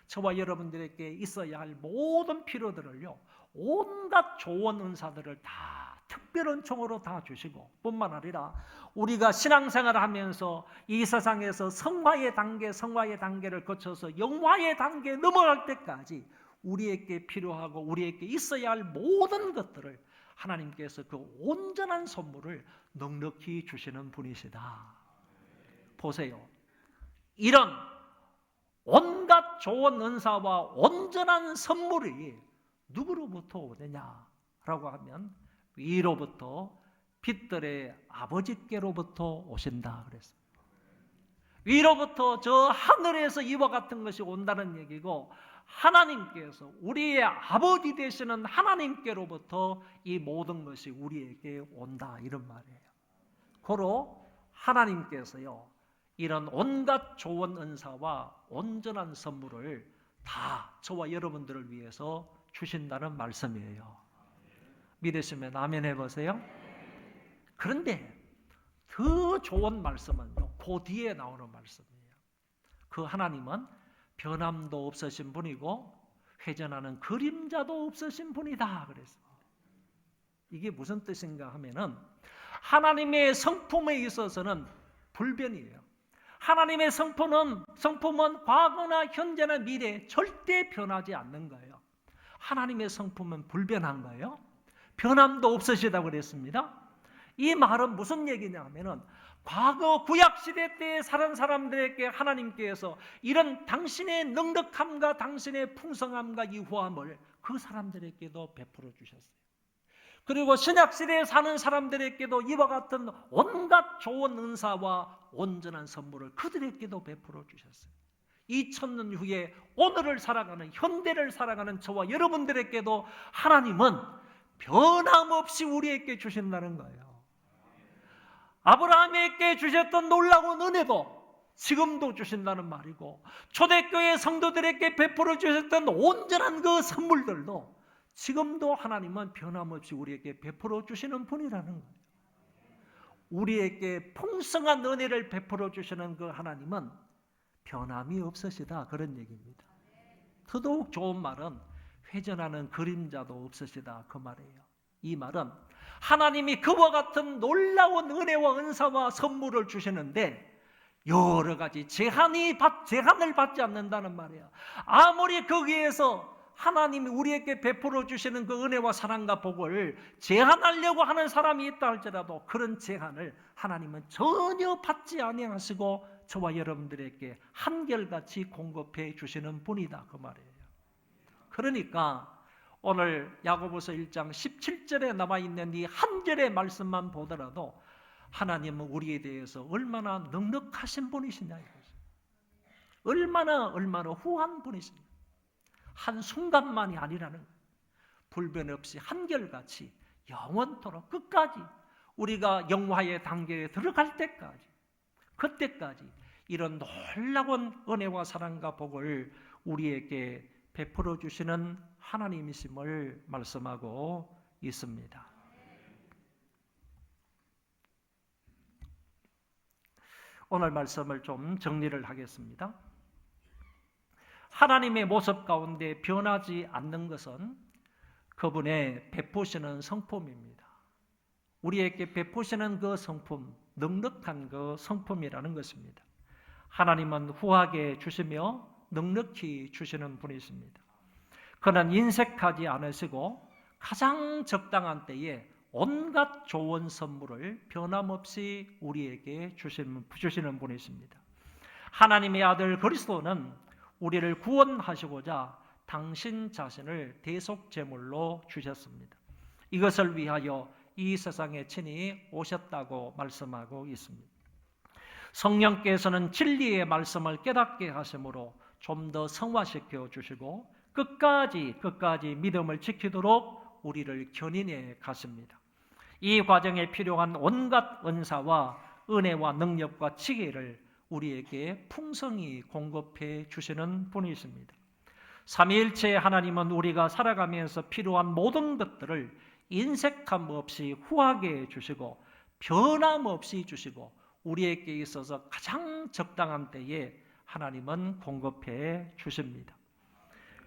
저와 여러분들에게 있어야 할 모든 필요들을요, 온갖 좋은 은사들을 다 특별한 총으로 다 주시고 뿐만 아니라 우리가 신앙생활을 하면서 이 세상에서 성화의 단계를 거쳐서 영화의 단계에 넘어갈 때까지 우리에게 필요하고 우리에게 있어야 할 모든 것들을 하나님께서 그 온전한 선물을 넉넉히 주시는 분이시다. 보세요. 이런 온갖 좋은 은사와 온전한 선물이 누구로부터 오느냐라고 하면 위로부터 빛들의 아버지께로부터 오신다 그랬습니다. 위로부터 저 하늘에서 이와 같은 것이 온다는 얘기고 하나님께서 우리의 아버지 되시는 하나님께로부터 이 모든 것이 우리에게 온다 이런 말이에요. 고로 하나님께서요 이런 온갖 좋은 은사와 온전한 선물을 다 저와 여러분들을 위해서 주신다는 말씀이에요. 믿으시면 아멘 해보세요. 그런데 더 좋은 말씀은요 그 뒤에 나오는 말씀이에요. 그 하나님은 변함도 없으신 분이고 회전하는 그림자도 없으신 분이다 그랬습니다. 이게 무슨 뜻인가 하면은 하나님의 성품에 있어서는 불변이에요. 하나님의 성품은 과거나 현재나 미래 절대 변하지 않는 거예요. 하나님의 성품은 불변한 거예요. 변함도 없으시다고 그랬습니다. 이 말은 무슨 얘기냐 하면은 과거 구약시대 때에 살은 사람들에게 하나님께서 이런 당신의 넉넉함과 당신의 풍성함과 이 후함을 그 사람들에게도 베풀어 주셨어요. 그리고 신약시대에 사는 사람들에게도 이와 같은 온갖 좋은 은사와 온전한 선물을 그들에게도 베풀어 주셨어요. 2000년 후에 오늘을 살아가는 현대를 살아가는 저와 여러분들에게도 하나님은 변함없이 우리에게 주신다는 거예요. 아브라함에게 주셨던 놀라운 은혜도 지금도 주신다는 말이고 초대교회 성도들에게 베풀어 주셨던 온전한 그 선물들도 지금도 하나님은 변함없이 우리에게 베풀어 주시는 분이라는 거예요. 우리에게 풍성한 은혜를 베풀어 주시는 그 하나님은 변함이 없으시다 그런 얘기입니다. 더더욱 좋은 말은 회전하는 그림자도 없으시다 그 말이에요. 이 말은 하나님이 그와 같은 놀라운 은혜와 은사와 선물을 주시는데 여러 가지 제한을 받지 않는다는 말이에요. 아무리 거기에서 하나님이 우리에게 베풀어 주시는 그 은혜와 사랑과 복을 제한하려고 하는 사람이 있다 할지라도 그런 제한을 하나님은 전혀 받지 아니하시고 저와 여러분들에게 한결같이 공급해 주시는 분이다 그 말이에요. 그러니까 오늘 야고보서 1장 17절에 남아있는 이 한 절의 말씀만 보더라도 하나님은 우리에 대해서 얼마나 넉넉하신 분이시냐 이거죠. 얼마나 후한 분이시냐. 한순간만이 아니라는 거예요. 불변 없이 한결같이 영원토록 끝까지 우리가 영화의 단계에 들어갈 때까지 그때까지 이런 놀라운 은혜와 사랑과 복을 우리에게 베풀어 주시는 하나님이심을 말씀하고 있습니다. 오늘 말씀을 좀 정리를 하겠습니다. 하나님의 모습 가운데 변하지 않는 것은 그분의 베푸시는 성품입니다. 우리에게 베푸시는 그 성품, 넉넉한 그 성품이라는 것입니다. 하나님은 후하게 주시며 넉넉히 주시는 분이십니다. 그는 인색하지 않으시고 가장 적당한 때에 온갖 좋은 선물을 변함없이 우리에게 주시는 분이십니다. 하나님의 아들 그리스도는 우리를 구원하시고자 당신 자신을 대속제물로 주셨습니다. 이것을 위하여 이 세상에 친히 오셨다고 말씀하고 있습니다. 성령께서는 진리의 말씀을 깨닫게 하심으로 좀 더 성화시켜 주시고 끝까지 믿음을 지키도록 우리를 견인해 가십니다. 이 과정에 필요한 온갖 은사와 은혜와 능력과 지혜를 우리에게 풍성히 공급해 주시는 분이십니다. 삼위일체 하나님은 우리가 살아가면서 필요한 모든 것들을 인색함 없이 후하게 주시고 변함없이 주시고 우리에게 있어서 가장 적당한 때에 하나님은 공급해 주십니다.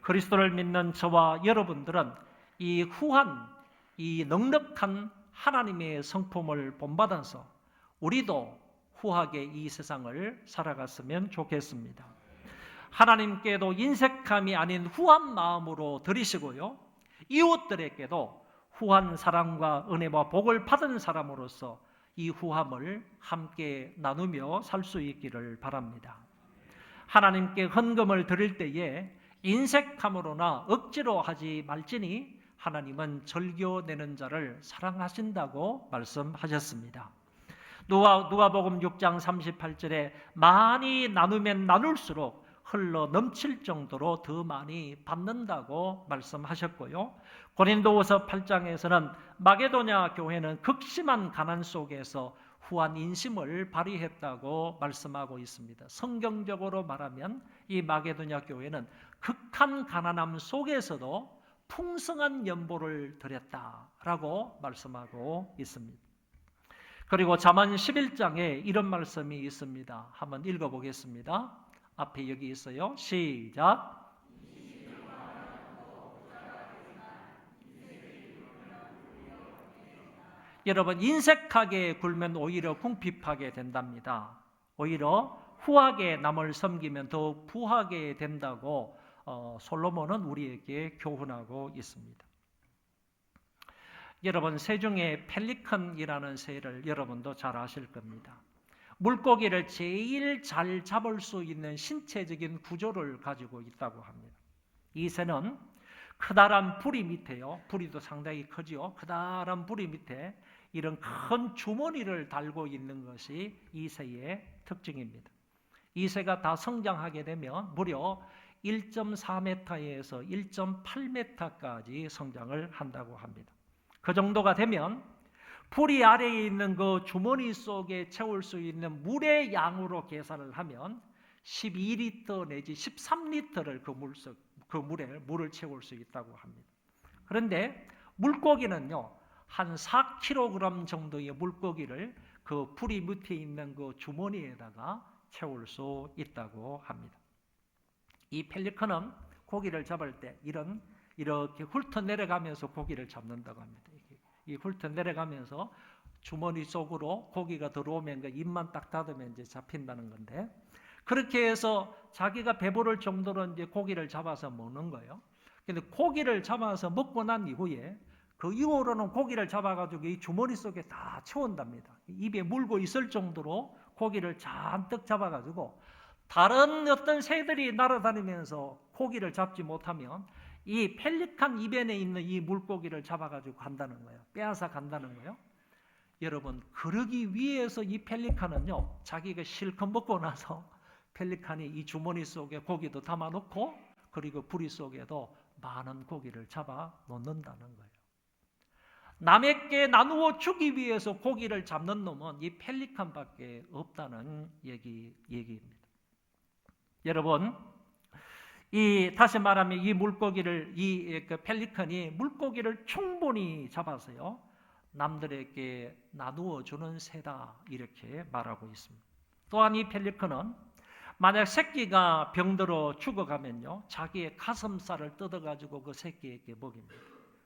그리스도를 믿는 저와 여러분들은 이 후한, 이 넉넉한 하나님의 성품을 본받아서 우리도 후하게 이 세상을 살아갔으면 좋겠습니다. 하나님께도 인색함이 아닌 후한 마음으로 드리시고요, 이웃들에게도 후한 사랑과 은혜와 복을 받은 사람으로서 이 후함을 함께 나누며 살 수 있기를 바랍니다. 하나님께 헌금을 드릴 때에 인색함으로나 억지로 하지 말지니 하나님은 절교내는 자를 사랑하신다고 말씀하셨습니다. 누가복음 6장 38절에 많이 나누면 나눌수록 흘러 넘칠 정도로 더 많이 받는다고 말씀하셨고요. 고린도후서 8장에서는 마게도냐 교회는 극심한 가난 속에서 후한 인심을 발휘했다고 말씀하고 있습니다. 성경적으로 말하면 이 마게도냐 교회는 극한 가난함 속에서도 풍성한 연보를 드렸다라고 말씀하고 있습니다. 그리고 잠언 11장에 이런 말씀이 있습니다. 한번 읽어보겠습니다. 앞에 여기 있어요. 시작. 여러분, 인색하게 굴면 오히려 궁핍하게 된답니다. 오히려 후하게 남을 섬기면 더욱 부하게 된다고 솔로몬은 우리에게 교훈하고 있습니다. 여러분, 새 중에 펠리컨이라는 새를 여러분도 잘 아실 겁니다. 물고기를 제일 잘 잡을 수 있는 신체적인 구조를 가지고 있다고 합니다. 이 새는 커다란 부리 밑에요. 부리도 상당히 크지요. 커다란 부리 밑에 이런 큰 주머니를 달고 있는 것이 이 새의 특징입니다. 이 새가 다 성장하게 되면 무려 1.4m에서 1.8m까지 성장을 한다고 합니다. 그 정도가 되면 부리 아래에 있는 그 주머니 속에 채울 수 있는 물의 양으로 계산을 하면 12리터 내지 13리터를 그 물을 채울 수 있다고 합니다. 그런데 물고기는요, 한 4kg 정도의 물고기를 그 부리 밑에 있는 그 주머니에다가 채울 수 있다고 합니다. 이 펠리컨은 고기를 잡을 때 이렇게 훑어 내려가면서 고기를 잡는다고 합니다. 이 훑어 내려가면서 주머니 속으로 고기가 들어오면 그 입만 딱 닫으면 이제 잡힌다는 건데, 그렇게 해서 자기가 배부를 정도로 이제 고기를 잡아서 먹는 거예요. 근데 고기를 잡아서 먹고 난 이후에 그 이후로는 고기를 잡아가지고 이 주머니 속에 다 채운답니다. 입에 물고 있을 정도로 고기를 잔뜩 잡아가지고 다른 어떤 새들이 날아다니면서 고기를 잡지 못하면 이 펠리칸 입안에 있는 이 물고기를 잡아가지고 간다는 거예요. 빼앗아 간다는 거예요. 여러분, 그러기 위해서 이 펠리칸은요, 자기가 실컷 먹고 나서 펠리칸이 이 주머니 속에 고기도 담아놓고 그리고 부리 속에도 많은 고기를 잡아 놓는다는 거예요. 남에게 나누어 주기 위해서 고기를 잡는 놈은 이 펠리칸밖에 없다는 얘기입니다. 여러분, 다시 말하면 이 물고기를, 그 펠리칸이 물고기를 충분히 잡아서요, 남들에게 나누어 주는 새다, 이렇게 말하고 있습니다. 또한 이 펠리칸은 만약 새끼가 병들어 죽어가면요, 자기의 가슴살을 뜯어가지고 그 새끼에게 먹입니다.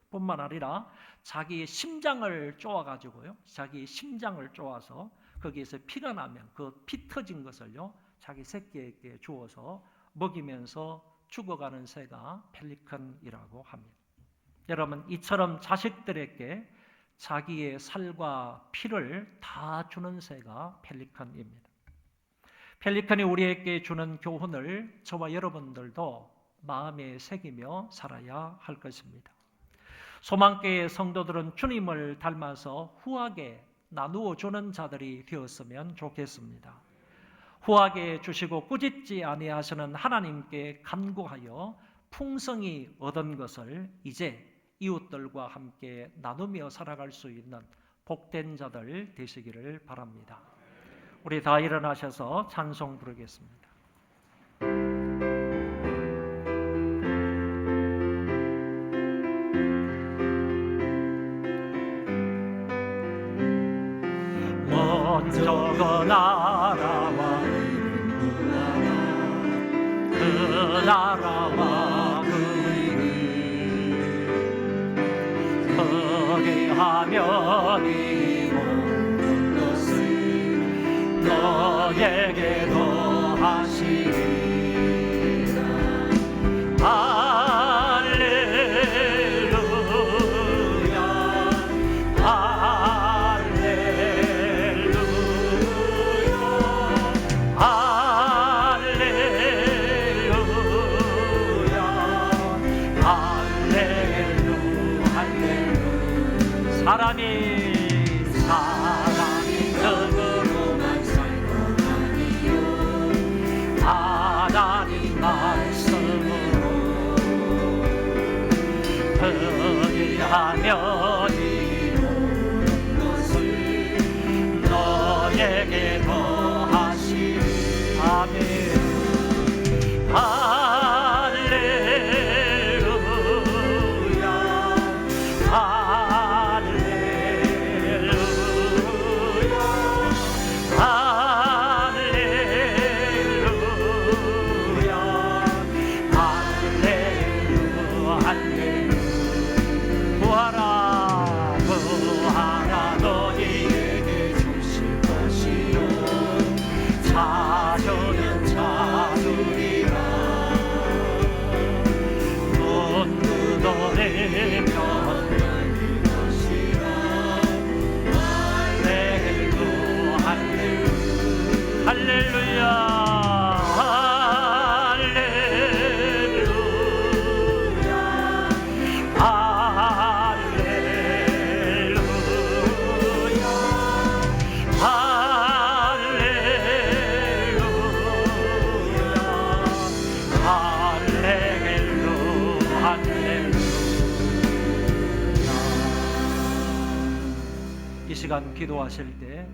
뿐만 아니라 자기의 심장을 쪼아가지고요, 자기의 심장을 쪼아서 거기에서 피가 나면 그 피 터진 것을요, 자기 새끼에게 주어서 먹이면서 죽어가는 새가 펠리컨이라고 합니다. 여러분, 이처럼 자식들에게 자기의 살과 피를 다 주는 새가 펠리컨입니다. 펠리컨이 우리에게 주는 교훈을 저와 여러분들도 마음에 새기며 살아야 할 것입니다. 소망교회 성도들은 주님을 닮아서 후하게 나누어 주는 자들이 되었으면 좋겠습니다. 후하게 주시고 꾸짖지 아니하시는 하나님께 간구하여 풍성히 얻은 것을 이제 이웃들과 함께 나누며 살아갈 수 있는 복된 자들 되시기를 바랍니다. 우리 다 일어나셔서 찬송 부르겠습니다. 먼저 그 나라와 그 나라와 그 의를 크게 하면 이 모든 것을 너에게 더하시리라. 할렐루야 할렐루야 할렐루야 할렐루야. 사람이 능으로만 살고 아니요 하나님 말씀으로 의하며 이 모든 것을 너에게 더하시리. 아멘. 할렐루야 할렐루야 할렐루야 할렐루야 할렐루야. 부하라 부하라 너희에게 주실 것이요 찾으면 찾으리라. 문 두드리면 열릴 것이라. 할렐루야 할렐루야 할렐루야 이 시간 기도하실 때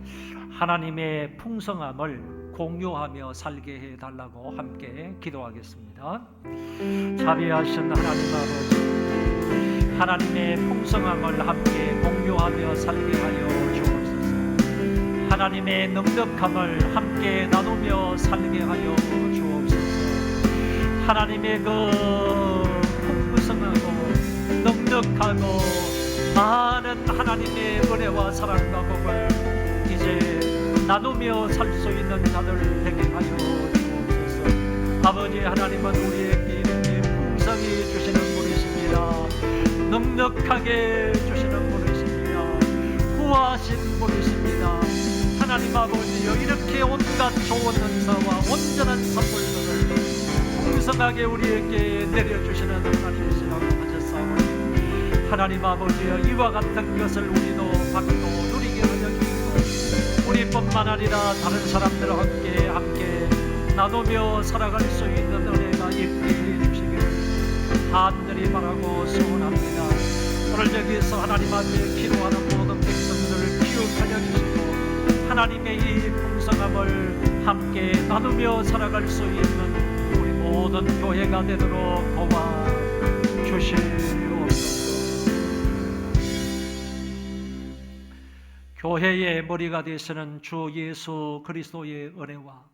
하나님의 풍성함을 공유하며 살게 해달라고 함께 기도하겠습니다. 자비하신 하나님 아버지, 하나님의 풍성함을 함께 공유하며 살게 하여 주옵소서. 하나님의 넉넉함을 함께 나누며 살게 하여 주옵소서. 하나님의 그 풍성하고 넉넉하고 많은 하나님의 은혜와 사랑과 복을 이제 나누며 살 수 있는 자들 되게 하여 주옵소서. 아버지 하나님은 우리에게 이렇게 풍성히 주시는 분이십니다. 넉넉하게 주시는 분이십니다. 후하신 분이십니다. 하나님 아버지여, 이렇게 온갖 좋은 은사와 온전한 선물들을 풍성하게 우리에게 내려주시는 하나님이시라고 하셨사오니 하나님 아버지여, 이와 같은 것을 우리도 받고 누리게 하여 주시고 우리뿐만 아니라 다른 사람들과 함께 나누며 살아갈 수 있는 은혜가 있게 해주시기를 간절히 바라고 소원합니다. 오늘 여기서 하나님 앞에 기도하는 모든 백성들을 기억하여 주시고 하나님의 이 풍성함을 함께 나누며 살아갈 수 있는 우리 모든 교회가 되도록 도와 주시옵소서. 교회의 머리가 되시는 주 예수 그리스도의 은혜와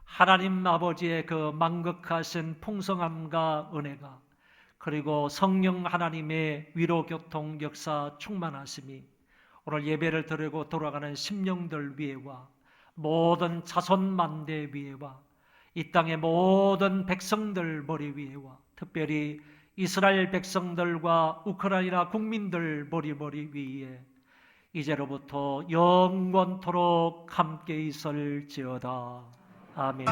하나님 아버지의 그 만극하신 풍성함과 은혜가, 그리고 성령 하나님의 위로교통 역사 충만하심이 오늘 예배를 드리고 돌아가는 심령들 위에와 모든 자손만대 위에와 이 땅의 모든 백성들 머리 위에와 특별히 이스라엘 백성들과 우크라이나 국민들 머리 위에 이제로부터 영원토록 함께 있을지어다. 아멘.